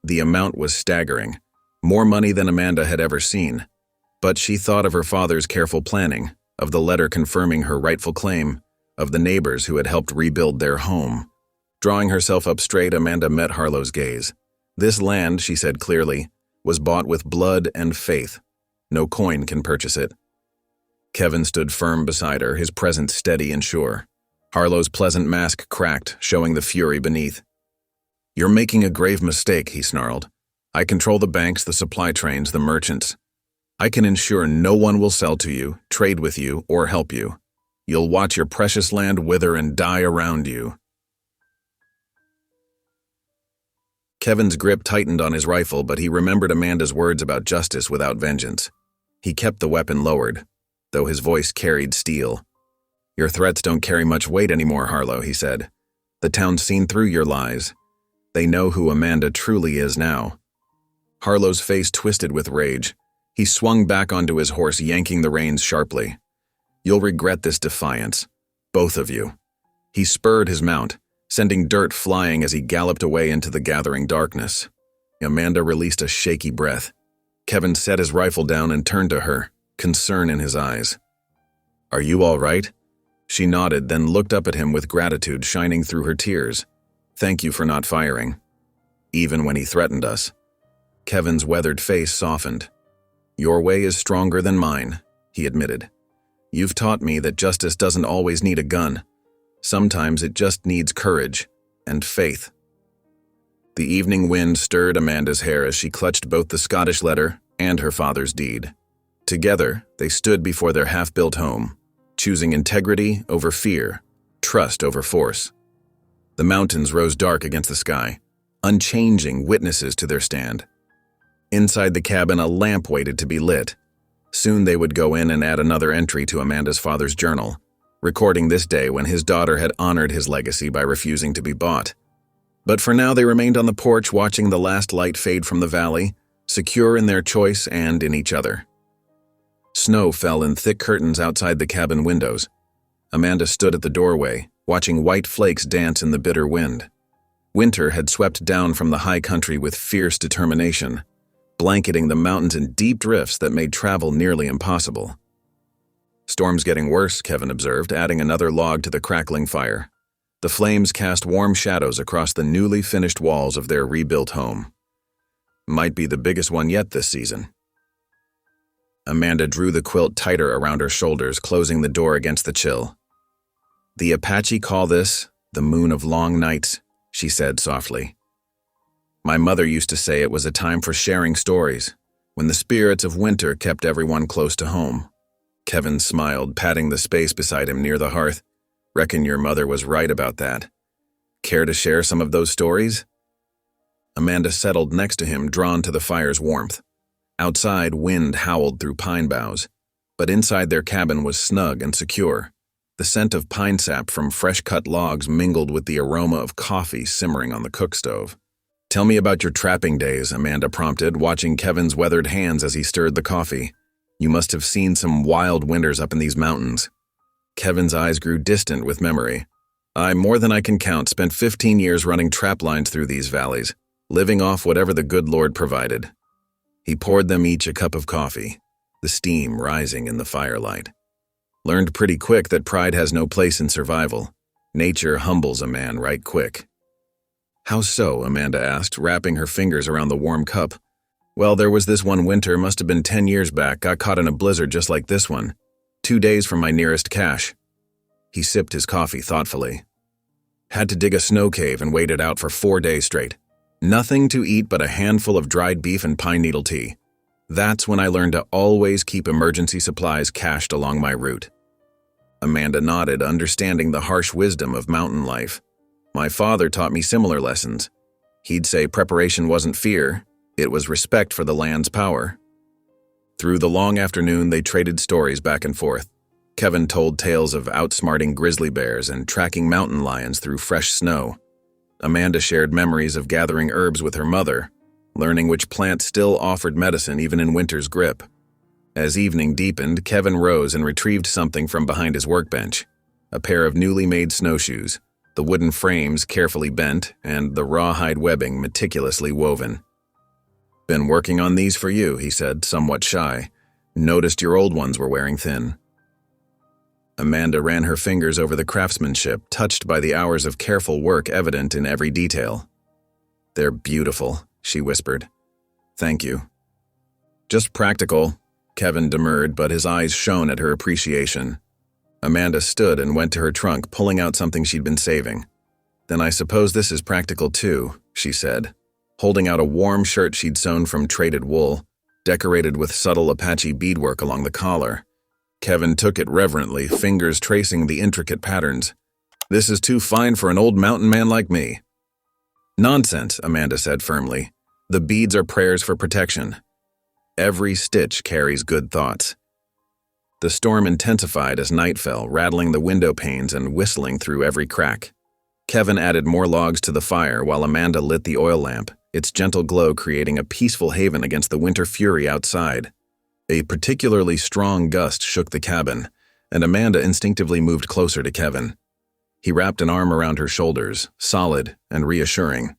The amount was staggering, more money than Amanda had ever seen, but she thought of her father's careful planning, of the letter confirming her rightful claim, of the neighbors who had helped rebuild their home. Drawing herself up straight, Amanda met Harlow's gaze. "This land," she said clearly, "was bought with blood and faith. No coin can purchase it." Kevin stood firm beside her, his presence steady and sure. Harlow's pleasant mask cracked, showing the fury beneath. "You're making a grave mistake," he snarled. "I control the banks, the supply trains, the merchants. I can ensure no one will sell to you, trade with you, or help you. You'll watch your precious land wither and die around you." Kevin's grip tightened on his rifle, but he remembered Amanda's words about justice without vengeance. He kept the weapon lowered, though his voice carried steel. "Your threats don't carry much weight anymore, Harlow," he said. "The town's seen through your lies. They know who Amanda truly is now." Harlow's face twisted with rage. He swung back onto his horse, yanking the reins sharply. "You'll regret this defiance. Both of you." He spurred his mount, sending dirt flying as he galloped away into the gathering darkness. Amanda released a shaky breath. Kevin set his rifle down and turned to her, concern in his eyes. "Are you all right?" She nodded, then looked up at him with gratitude shining through her tears. "Thank you for not firing, even when he threatened us." Kevin's weathered face softened. "Your way is stronger than mine," he admitted. "You've taught me that justice doesn't always need a gun. Sometimes it just needs courage and faith." The evening wind stirred Amanda's hair as she clutched both the Scottish letter and her father's deed. Together, they stood before their half-built home, choosing integrity over fear, trust over force. The mountains rose dark against the sky, unchanging witnesses to their stand. Inside the cabin, a lamp waited to be lit. Soon they would go in and add another entry to Amanda's father's journal, recording this day when his daughter had honored his legacy by refusing to be bought. But for now they remained on the porch watching the last light fade from the valley, secure in their choice and in each other. Snow fell in thick curtains outside the cabin windows. Amanda stood at the doorway, watching white flakes dance in the bitter wind. Winter had swept down from the high country with fierce determination, blanketing the mountains in deep drifts that made travel nearly impossible. "Storm's getting worse," Kevin observed, adding another log to the crackling fire. The flames cast warm shadows across the newly finished walls of their rebuilt home. "Might be the biggest one yet this season." Amanda drew the quilt tighter around her shoulders, closing the door against the chill. "The Apache call this the moon of long nights," she said softly. "My mother used to say it was a time for sharing stories, when the spirits of winter kept everyone close to home." Kevin smiled, patting the space beside him near the hearth. "Reckon your mother was right about that. Care to share some of those stories?" Amanda settled next to him, drawn to the fire's warmth. Outside, wind howled through pine boughs, but inside their cabin was snug and secure. The scent of pine sap from fresh-cut logs mingled with the aroma of coffee simmering on the cook stove. "Tell me about your trapping days," Amanda prompted, watching Kevin's weathered hands as he stirred the coffee. "You must have seen some wild winters up in these mountains." Kevin's eyes grew distant with memory. "I, more than I can count, spent 15 years running trap lines through these valleys, living off whatever the good Lord provided." He poured them each a cup of coffee, the steam rising in the firelight. "Learned pretty quick that pride has no place in survival. Nature humbles a man right quick." "How so?" Amanda asked, wrapping her fingers around the warm cup. "Well, there was this one winter, must have been 10 years back, got caught in a blizzard just like this one. 2 days from my nearest cache." He sipped his coffee thoughtfully. "Had to dig a snow cave and wait it out for 4 days straight. Nothing to eat but a handful of dried beef and pine needle tea. That's when I learned to always keep emergency supplies cached along my route." Amanda nodded, understanding the harsh wisdom of mountain life. "My father taught me similar lessons. He'd say preparation wasn't fear, it was respect for the land's power." Through the long afternoon, they traded stories back and forth. Kevin told tales of outsmarting grizzly bears and tracking mountain lions through fresh snow. Amanda shared memories of gathering herbs with her mother, learning which plants still offered medicine even in winter's grip. As evening deepened, Kevin rose and retrieved something from behind his workbench, a pair of newly made snowshoes, the wooden frames carefully bent and the rawhide webbing meticulously woven. "Been working on these for you," he said, somewhat shy. "Noticed your old ones were wearing thin." Amanda ran her fingers over the craftsmanship, touched by the hours of careful work evident in every detail. "They're beautiful," she whispered. "Thank you." "Just practical," Kevin demurred, but his eyes shone at her appreciation. Amanda stood and went to her trunk, pulling out something she'd been saving. "Then I suppose this is practical too," she said, holding out a warm shirt she'd sewn from traded wool, decorated with subtle Apache beadwork along the collar. Kevin took it reverently, fingers tracing the intricate patterns. "This is too fine for an old mountain man like me." "Nonsense," Amanda said firmly. "The beads are prayers for protection. Every stitch carries good thoughts." The storm intensified as night fell, rattling the window panes and whistling through every crack. Kevin added more logs to the fire while Amanda lit the oil lamp, its gentle glow creating a peaceful haven against the winter fury outside. A particularly strong gust shook the cabin, and Amanda instinctively moved closer to Kevin. He wrapped an arm around her shoulders, solid and reassuring.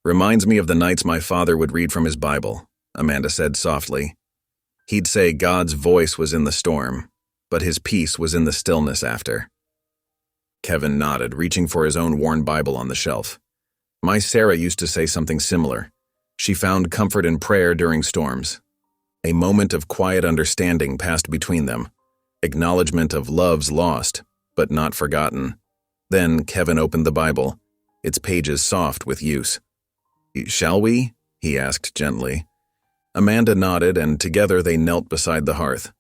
"Reminds me of the nights my father would read from his Bible," Amanda said softly. "He'd say God's voice was in the storm, but his peace was in the stillness after." Kevin nodded, reaching for his own worn Bible on the shelf. "My Sarah used to say something similar. She found comfort in prayer during storms. A moment of quiet understanding passed between them, acknowledgement of loves lost, but not forgotten. Then Kevin opened the Bible, its pages soft with use. "Shall we?" he asked gently. Amanda nodded, and together they knelt beside the hearth.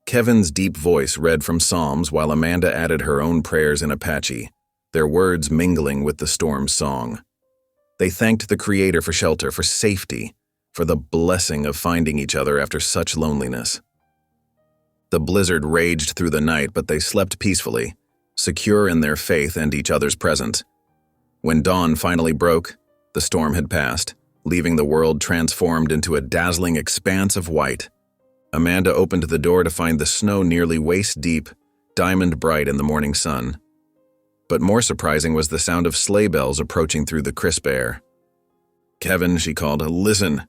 Kevin's deep voice read from Psalms while Amanda added her own prayers in Apache, their words mingling with the storm's song. They thanked the Creator for shelter, for safety, for the blessing of finding each other after such loneliness. The blizzard raged through the night, but they slept peacefully, secure in their faith and each other's presence. When dawn finally broke, the storm had passed, leaving the world transformed into a dazzling expanse of white. Amanda opened the door to find the snow nearly waist-deep, diamond-bright in the morning sun. But more surprising was the sound of sleigh bells approaching through the crisp air. "Kevin," she called, "listen."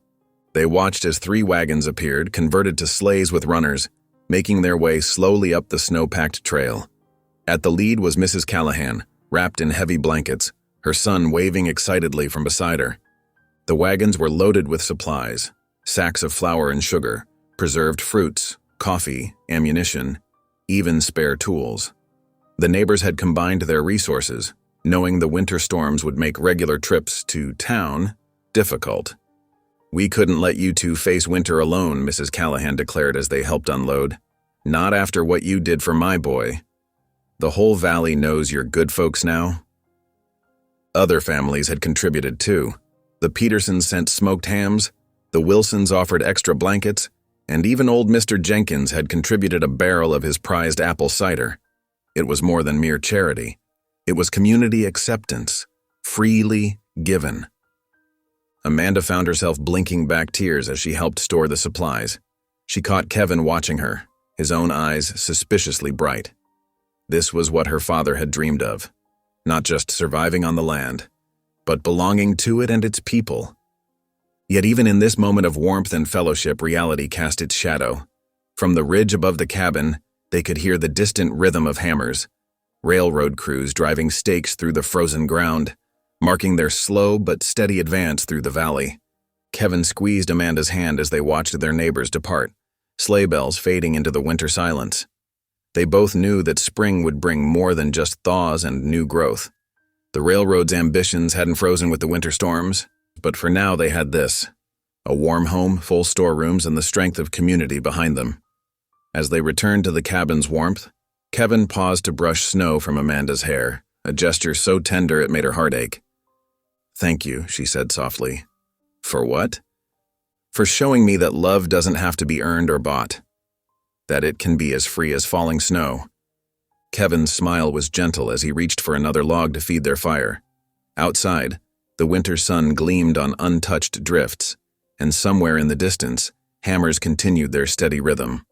They watched as 3 wagons appeared, converted to sleighs with runners, making their way slowly up the snow-packed trail. At the lead was Mrs. Callahan, wrapped in heavy blankets, her son waving excitedly from beside her. The wagons were loaded with supplies, sacks of flour and sugar, preserved fruits, coffee, ammunition, even spare tools. The neighbors had combined their resources, knowing the winter storms would make regular trips to town difficult. "We couldn't let you two face winter alone," Mrs. Callahan declared as they helped unload. "Not after what you did for my boy. The whole valley knows you're good folks now." Other families had contributed too. The Petersons sent smoked hams, the Wilsons offered extra blankets, and even old Mr. Jenkins had contributed a barrel of his prized apple cider. It was more than mere charity. It was community acceptance, freely given. Amanda found herself blinking back tears as she helped store the supplies. She caught Kevin watching her, his own eyes suspiciously bright. This was what her father had dreamed of, not just surviving on the land, but belonging to it and its people. Yet even in this moment of warmth and fellowship, reality cast its shadow. From the ridge above the cabin, they could hear the distant rhythm of hammers, railroad crews driving stakes through the frozen ground, marking their slow but steady advance through the valley. Kevin squeezed Amanda's hand as they watched their neighbors depart, sleigh bells fading into the winter silence. They both knew that spring would bring more than just thaws and new growth. The railroad's ambitions hadn't frozen with the winter storms, but for now they had this: a warm home, full storerooms, and the strength of community behind them. As they returned to the cabin's warmth, Kevin paused to brush snow from Amanda's hair, a gesture so tender it made her heart ache. "Thank you," she said softly. "For what?" "For showing me that love doesn't have to be earned or bought, that it can be as free as falling snow." Kevin's smile was gentle as he reached for another log to feed their fire. Outside, the winter sun gleamed on untouched drifts, and somewhere in the distance, hammers continued their steady rhythm.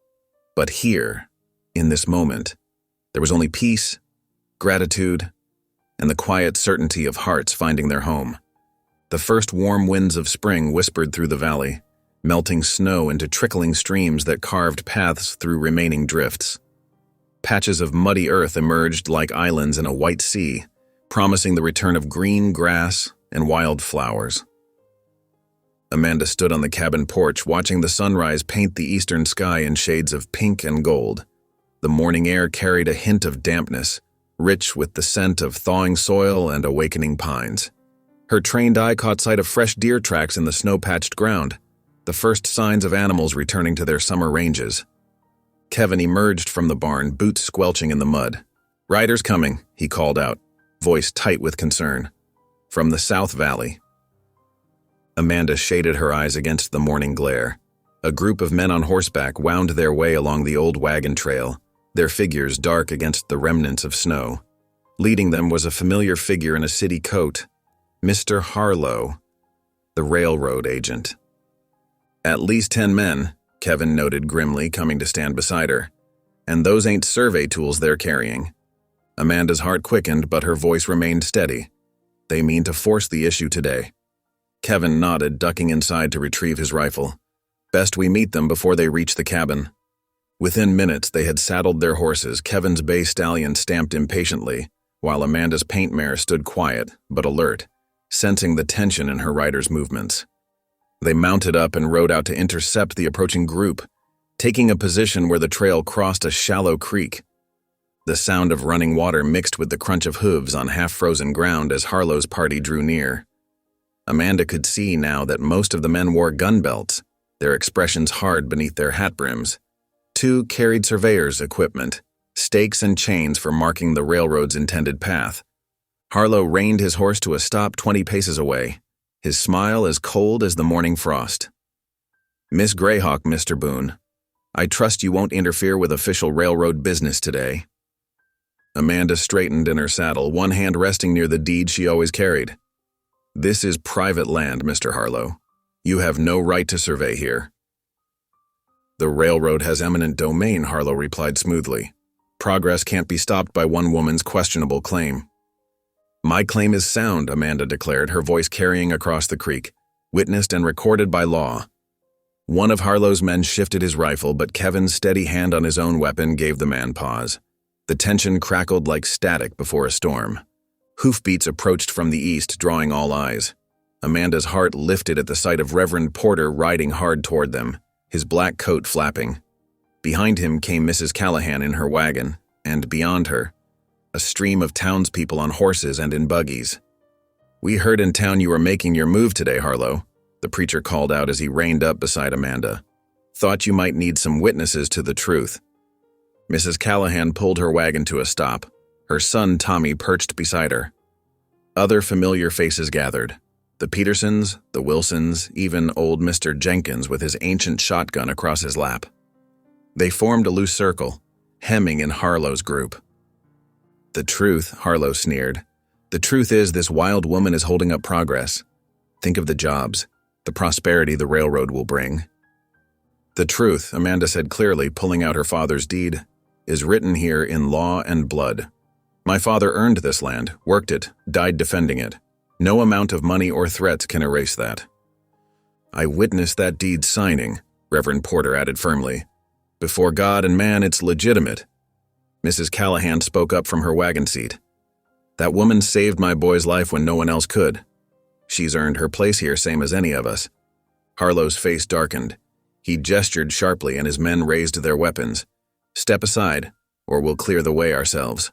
But here, in this moment, there was only peace, gratitude, and the quiet certainty of hearts finding their home. The first warm winds of spring whispered through the valley, melting snow into trickling streams that carved paths through remaining drifts. Patches of muddy earth emerged like islands in a white sea, promising the return of green grass and wild flowers. Amanda stood on the cabin porch, watching the sunrise paint the eastern sky in shades of pink and gold. The morning air carried a hint of dampness, rich with the scent of thawing soil and awakening pines. Her trained eye caught sight of fresh deer tracks in the snow-patched ground, the first signs of animals returning to their summer ranges. Kevin emerged from the barn, boots squelching in the mud. "Riders coming," he called out, voice tight with concern. "From the South Valley." Amanda shaded her eyes against the morning glare. A group of men on horseback wound their way along the old wagon trail, their figures dark against the remnants of snow. Leading them was a familiar figure in a city coat, Mr. Harlow, the railroad agent. "At least 10 men, Kevin noted grimly, coming to stand beside her. "And those ain't survey tools they're carrying." Amanda's heart quickened, but her voice remained steady. "They mean to force the issue today." Kevin nodded, ducking inside to retrieve his rifle. "Best we meet them before they reach the cabin." Within minutes, they had saddled their horses. Kevin's bay stallion stamped impatiently, while Amanda's paint mare stood quiet, but alert, sensing the tension in her rider's movements. They mounted up and rode out to intercept the approaching group, taking a position where the trail crossed a shallow creek. The sound of running water mixed with the crunch of hooves on half-frozen ground as Harlow's party drew near. Amanda could see now that most of the men wore gun belts, their expressions hard beneath their hat brims. 2 carried surveyor's equipment, stakes and chains for marking the railroad's intended path. Harlow reined his horse to a stop 20 paces away, his smile as cold as the morning frost. "Miss Greyhawk, Mr. Boone, I trust you won't interfere with official railroad business today." Amanda straightened in her saddle, one hand resting near the deed she always carried. "This is private land, Mr. Harlow. You have no right to survey here." "The railroad has eminent domain," Harlow replied smoothly. "Progress can't be stopped by one woman's questionable claim." "My claim is sound," Amanda declared, her voice carrying across the creek, witnessed and recorded by law. One of Harlow's men shifted his rifle, but Kevin's steady hand on his own weapon gave the man pause. The tension crackled like static before a storm. Hoofbeats approached from the east, drawing all eyes. Amanda's heart lifted at the sight of Reverend Porter riding hard toward them, his black coat flapping. Behind him came Mrs. Callahan in her wagon, and beyond her, a stream of townspeople on horses and in buggies. "We heard in town you were making your move today, Harlow," the preacher called out as he reined up beside Amanda. "Thought you might need some witnesses to the truth." Mrs. Callahan pulled her wagon to a stop, her son Tommy perched beside her. Other familiar faces gathered. The Petersons, the Wilsons, even old Mr. Jenkins with his ancient shotgun across his lap. They formed a loose circle, hemming in Harlow's group. "The truth," Harlow sneered. "The truth is this wild woman is holding up progress. Think of the jobs, the prosperity the railroad will bring." "The truth," Amanda said clearly, pulling out her father's deed, "is written here in law and blood. My father earned this land, worked it, died defending it. No amount of money or threats can erase that." "I witnessed that deed signing," Reverend Porter added firmly. "Before God and man, it's legitimate." Mrs. Callahan spoke up from her wagon seat. "That woman saved my boy's life when no one else could. She's earned her place here same as any of us." Harlow's face darkened. He gestured sharply and his men raised their weapons. "Step aside, or we'll clear the way ourselves."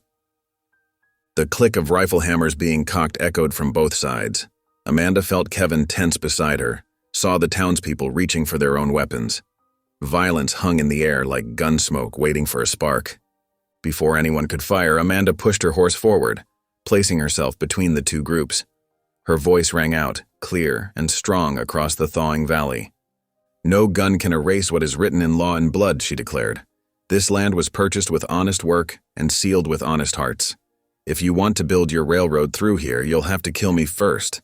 The click of rifle hammers being cocked echoed from both sides. Amanda felt Kevin tense beside her, saw the townspeople reaching for their own weapons. Violence hung in the air like gun smoke waiting for a spark. Before anyone could fire, Amanda pushed her horse forward, placing herself between the two groups. Her voice rang out, clear and strong across the thawing valley. "No gun can erase what is written in law and blood," she declared. "This land was purchased with honest work and sealed with honest hearts. If you want to build your railroad through here, you'll have to kill me first.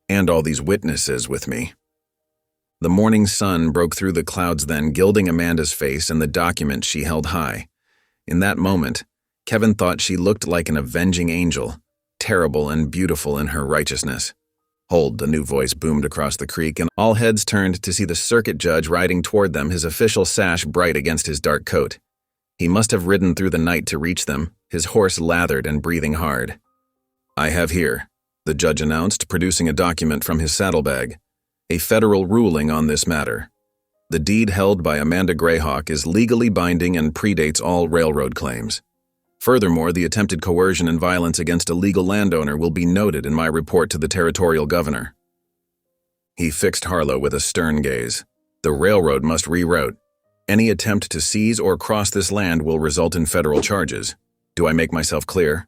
And all these witnesses with me." The morning sun broke through the clouds then, gilding Amanda's face and the document she held high. In that moment, Kevin thought she looked like an avenging angel, terrible and beautiful in her righteousness. "Hold," a new voice boomed across the creek, and all heads turned to see the circuit judge riding toward them, his official sash bright against his dark coat. He must have ridden through the night to reach them, his horse lathered and breathing hard. "I have here," the judge announced, producing a document from his saddlebag. A federal ruling on this matter. The deed held by Amanda Greyhawk is legally binding and predates all railroad claims. Furthermore, the attempted coercion and violence against a legal landowner will be noted in my report to the territorial governor. He fixed Harlow with a stern gaze. The railroad must reroute. Any attempt to seize or cross this land will result in federal charges. Do I make myself clear?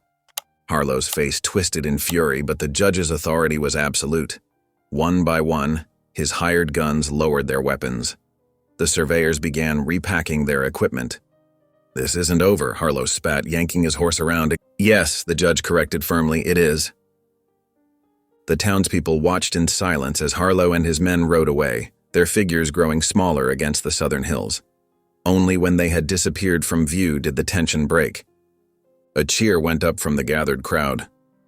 Harlow's face twisted in fury, but the judge's authority was absolute. One by one, his hired guns lowered their weapons. The surveyors began repacking their equipment. This isn't over, Harlow spat, yanking his horse around. Yes, the judge corrected firmly, it is. The townspeople watched in silence as Harlow and his men rode away, their figures growing smaller against the southern hills. Only when they had disappeared from view did the tension break. A cheer went up from the gathered crowd.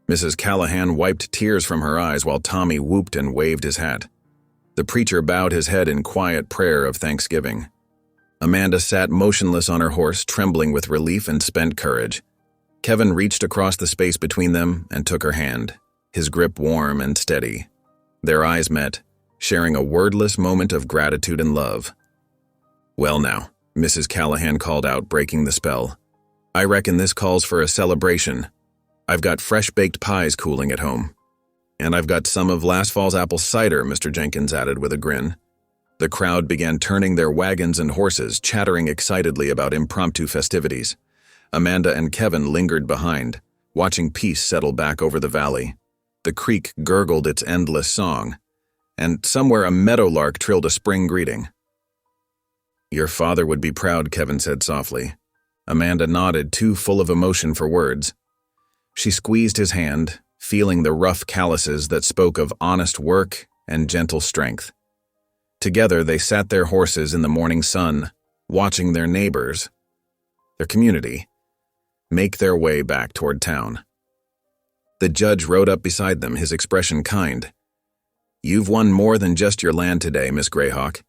Mrs. Callahan wiped tears from her eyes while Tommy whooped and waved his hat. The preacher bowed his head in quiet prayer of thanksgiving. Amanda sat motionless on her horse, trembling with relief and spent courage. Kevin reached across the space between them and took her hand, his grip warm and steady. Their eyes met, sharing a wordless moment of gratitude and love. Well now, Mrs. Callahan called out, breaking the spell. I reckon this calls for a celebration. I've got fresh-baked pies cooling at home. And I've got some of last fall's apple cider, Mr. Jenkins added with a grin. The crowd began turning their wagons and horses, chattering excitedly about impromptu festivities. Amanda and Kevin lingered behind, watching peace settle back over the valley. The creek gurgled its endless song, and somewhere a meadowlark trilled a spring greeting. Your father would be proud, Kevin said softly. Amanda nodded, too full of emotion for words. She squeezed his hand, feeling the rough calluses that spoke of honest work and gentle strength. Together they sat their horses in the morning sun, watching their neighbors, their community, make their way back toward town. The judge rode up beside them, his expression kind. You've won more than just your land today, Miss Greyhawk.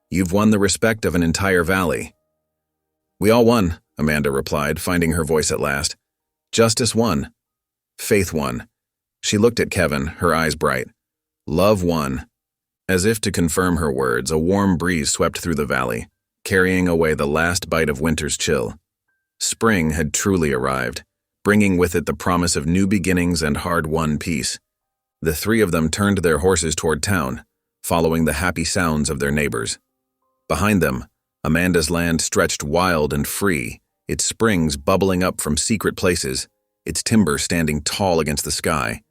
You've won the respect of an entire valley. We all won, Amanda replied, finding her voice at last. Justice won. Faith won. She looked at Kevin, her eyes bright. Love won. As if to confirm her words, a warm breeze swept through the valley, carrying away the last bite of winter's chill. Spring had truly arrived, bringing with it the promise of new beginnings and hard-won peace. The three of them turned their horses toward town, following the happy sounds of their neighbors. Behind them, Amanda's land stretched wild and free, its springs bubbling up from secret places, its timber standing tall against the sky,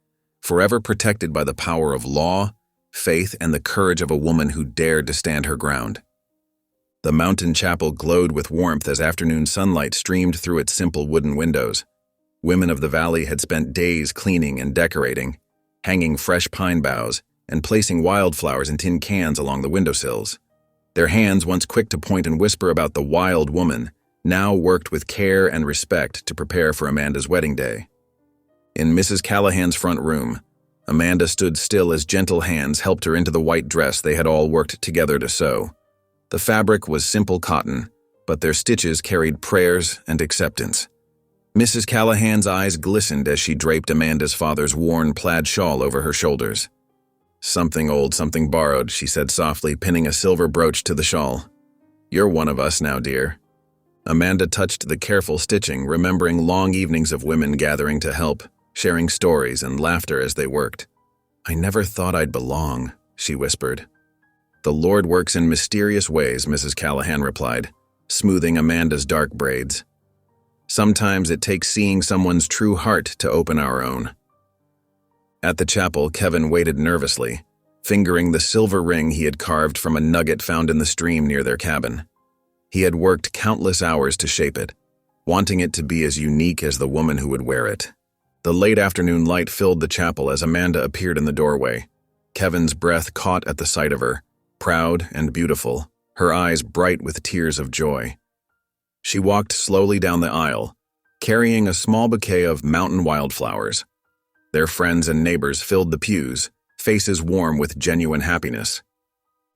forever protected by the power of law, faith, and the courage of a woman who dared to stand her ground. The mountain chapel glowed with warmth as afternoon sunlight streamed through its simple wooden windows. Women of the valley had spent days cleaning and decorating, hanging fresh pine boughs and placing wildflowers in tin cans along the windowsills. Their hands, once quick to point and whisper about the wild woman, now worked with care and respect to prepare for Amanda's wedding day. In Mrs. Callahan's front room, Amanda stood still as gentle hands helped her into the white dress they had all worked together to sew. The fabric was simple cotton, but their stitches carried prayers and acceptance. Mrs. Callahan's eyes glistened as she draped Amanda's father's worn plaid shawl over her shoulders. Something old, something borrowed, she said softly, pinning a silver brooch to the shawl. You're one of us now, dear. Amanda touched the careful stitching, remembering long evenings of women gathering to help, sharing stories and laughter as they worked. I never thought I'd belong, she whispered. The Lord works in mysterious ways, Mrs. Callahan replied, smoothing Amanda's dark braids. Sometimes it takes seeing someone's true heart to open our own. At the chapel, Kevin waited nervously, fingering the silver ring he had carved from a nugget found in the stream near their cabin. He had worked countless hours to shape it, wanting it to be as unique as the woman who would wear it. The late afternoon light filled the chapel as Amanda appeared in the doorway. Kevin's breath caught at the sight of her, proud and beautiful, her eyes bright with tears of joy. She walked slowly down the aisle, carrying a small bouquet of mountain wildflowers. Their friends and neighbors filled the pews, faces warm with genuine happiness.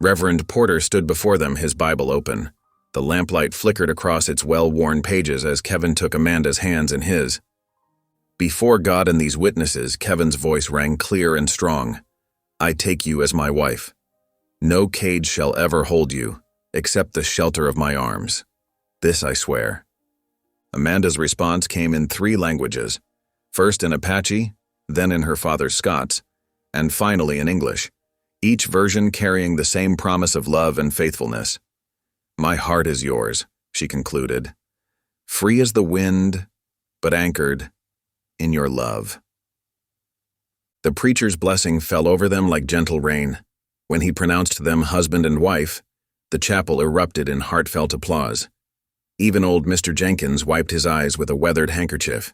Reverend Porter stood before them, his Bible open. The lamplight flickered across its well-worn pages as Kevin took Amanda's hands in his. Before God and these witnesses, Kevin's voice rang clear and strong. I take you as my wife. No cage shall ever hold you, except the shelter of my arms. This I swear." Amanda's response came in 3 languages, first in Apache, then in her father's Scots, and finally in English, each version carrying the same promise of love and faithfulness. "My heart is yours," she concluded, "free as the wind, but anchored in your love." The preacher's blessing fell over them like gentle rain. When he pronounced them husband and wife, the chapel erupted in heartfelt applause. Even old Mr. Jenkins wiped his eyes with a weathered handkerchief.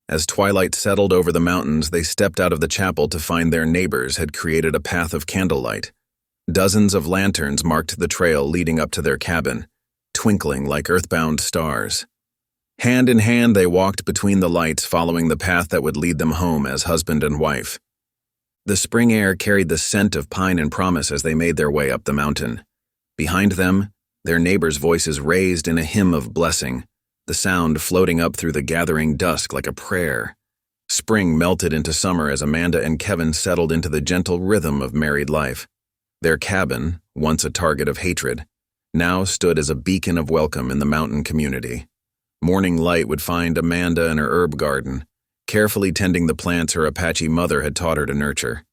As twilight settled over the mountains, they stepped out of the chapel to find their neighbors had created a path of candlelight. Dozens of lanterns marked the trail leading up to their cabin, twinkling like earthbound stars. Hand in hand, they walked between the lights, following the path that would lead them home as husband and wife. The spring air carried the scent of pine and promise as they made their way up the mountain. Behind them, their neighbors' voices raised in a hymn of blessing, the sound floating up through the gathering dusk like a prayer. Spring melted into summer as Amanda and Kevin settled into the gentle rhythm of married life. Their cabin, once a target of hatred, now stood as a beacon of welcome in the mountain community. Morning light would find Amanda in her herb garden, carefully tending the plants her Apache mother had taught her to nurture.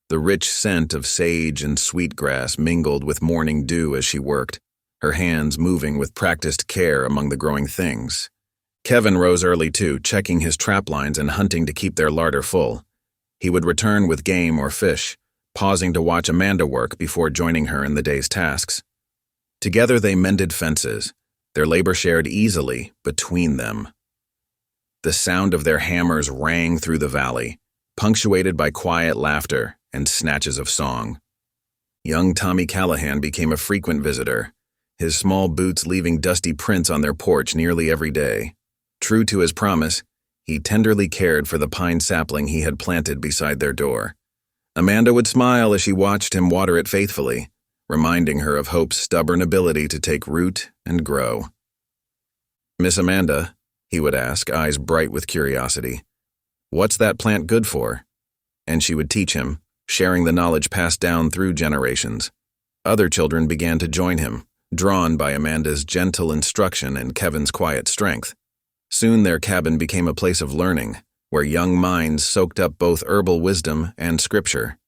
The rich scent of sage and sweetgrass mingled with morning dew as she worked, her hands moving with practiced care among the growing things. Kevin rose early too, checking his trap lines and hunting to keep their larder full. He would return with game or fish, pausing to watch Amanda work before joining her in the day's tasks. Together they mended fences, their labor shared easily between them. The sound of their hammers rang through the valley, punctuated by quiet laughter and snatches of song. Young Tommy Callahan became a frequent visitor, his small boots leaving dusty prints on their porch nearly every day. True to his promise, he tenderly cared for the pine sapling he had planted beside their door. Amanda would smile as she watched him water it faithfully, reminding her of Hope's stubborn ability to take root and grow. "Miss Amanda," he would ask, eyes bright with curiosity, "what's that plant good for?" And she would teach him, sharing the knowledge passed down through generations. Other children began to join him, drawn by Amanda's gentle instruction and Kevin's quiet strength. Soon their cabin became a place of learning, where young minds soaked up both herbal wisdom and scripture.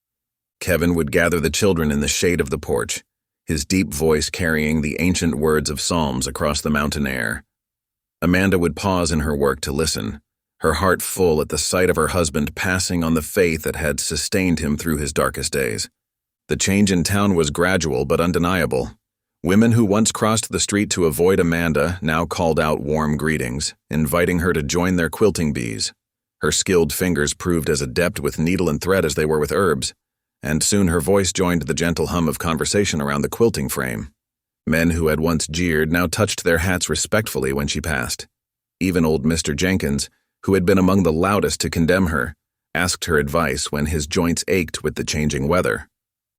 Kevin would gather the children in the shade of the porch, his deep voice carrying the ancient words of Psalms across the mountain air. Amanda would pause in her work to listen, her heart full at the sight of her husband passing on the faith that had sustained him through his darkest days. The change in town was gradual but undeniable. Women who once crossed the street to avoid Amanda now called out warm greetings, inviting her to join their quilting bees. Her skilled fingers proved as adept with needle and thread as they were with herbs, and soon her voice joined the gentle hum of conversation around the quilting frame. Men who had once jeered now touched their hats respectfully when she passed. Even old Mr. Jenkins, who had been among the loudest to condemn her, asked her advice when his joints ached with the changing weather.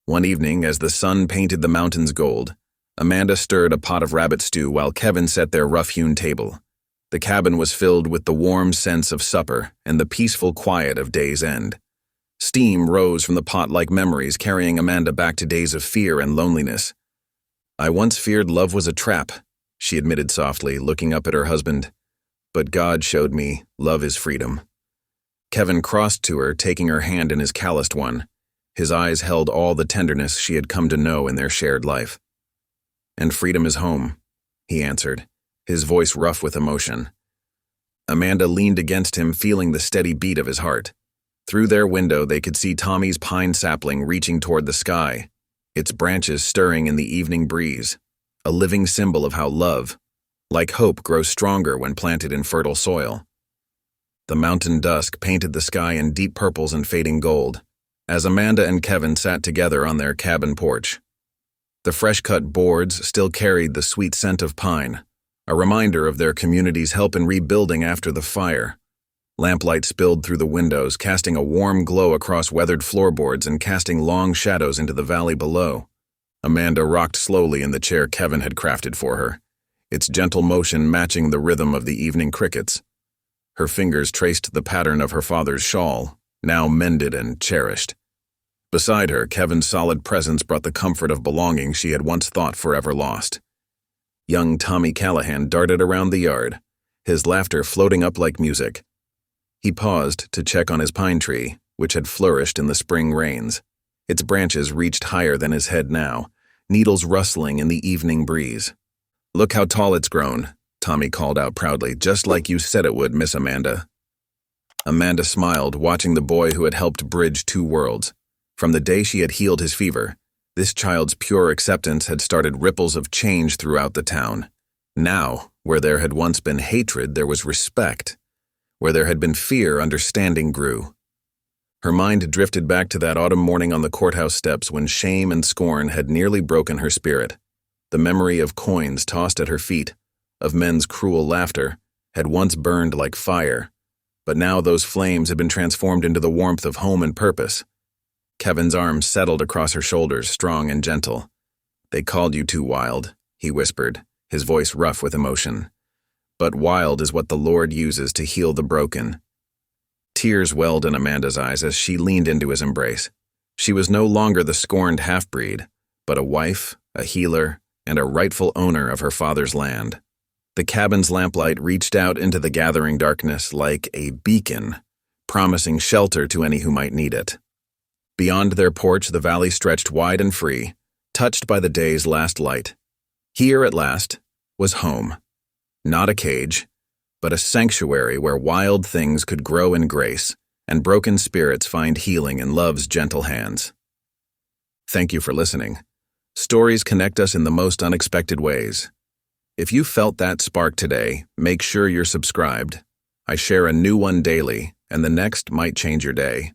One evening, as the sun painted the mountains gold, Amanda stirred a pot of rabbit stew while Kevin set their rough-hewn table. The cabin was filled with the warm sense of supper and the peaceful quiet of day's end. Steam rose from the pot like memories, carrying Amanda back to days of fear and loneliness. "I once feared love was a trap," she admitted softly, looking up at her husband. "But God showed me love is freedom." Kevin crossed to her, taking her hand in his calloused one. His eyes held all the tenderness she had come to know in their shared life. "And freedom is home," he answered, his voice rough with emotion. Amanda leaned against him, feeling the steady beat of his heart. Through their window, they could see Tommy's pine sapling reaching toward the sky, its branches stirring in the evening breeze, a living symbol of how love, like hope, grows stronger when planted in fertile soil. The mountain dusk painted the sky in deep purples and fading gold, as Amanda and Kevin sat together on their cabin porch. The fresh-cut boards still carried the sweet scent of pine, a reminder of their community's help in rebuilding after the fire. Lamplight spilled through the windows, casting a warm glow across weathered floorboards and casting long shadows into the valley below. Amanda rocked slowly in the chair Kevin had crafted for her, its gentle motion matching the rhythm of the evening crickets. Her fingers traced the pattern of her father's shawl, now mended and cherished. Beside her, Kevin's solid presence brought the comfort of belonging she had once thought forever lost. Young Tommy Callahan darted around the yard, his laughter floating up like music. He paused to check on his pine tree, which had flourished in the spring rains. Its branches reached higher than his head now, needles rustling in the evening breeze. "Look how tall it's grown," Tommy called out proudly, "just like you said it would, Miss Amanda." Amanda smiled, watching the boy who had helped bridge two worlds. From the day she had healed his fever, this child's pure acceptance had started ripples of change throughout the town. Now, where there had once been hatred, there was respect. Where there had been fear, understanding grew. Her mind drifted back to that autumn morning on the courthouse steps when shame and scorn had nearly broken her spirit. The memory of coins tossed at her feet, of men's cruel laughter, had once burned like fire, but now those flames had been transformed into the warmth of home and purpose. Kevin's arms settled across her shoulders, strong and gentle. "They called you too wild," he whispered, his voice rough with emotion. "But wild is what the Lord uses to heal the broken." Tears welled in Amanda's eyes as she leaned into his embrace. She was no longer the scorned half-breed, but a wife, a healer, and a rightful owner of her father's land. The cabin's lamplight reached out into the gathering darkness like a beacon, promising shelter to any who might need it. Beyond their porch, the valley stretched wide and free, touched by the day's last light. Here, at last, was home. Not a cage, but a sanctuary where wild things could grow in grace and broken spirits find healing in love's gentle hands. Thank you for listening. Stories connect us in the most unexpected ways. If you felt that spark today, make sure you're subscribed. I share a new one daily, and the next might change your day.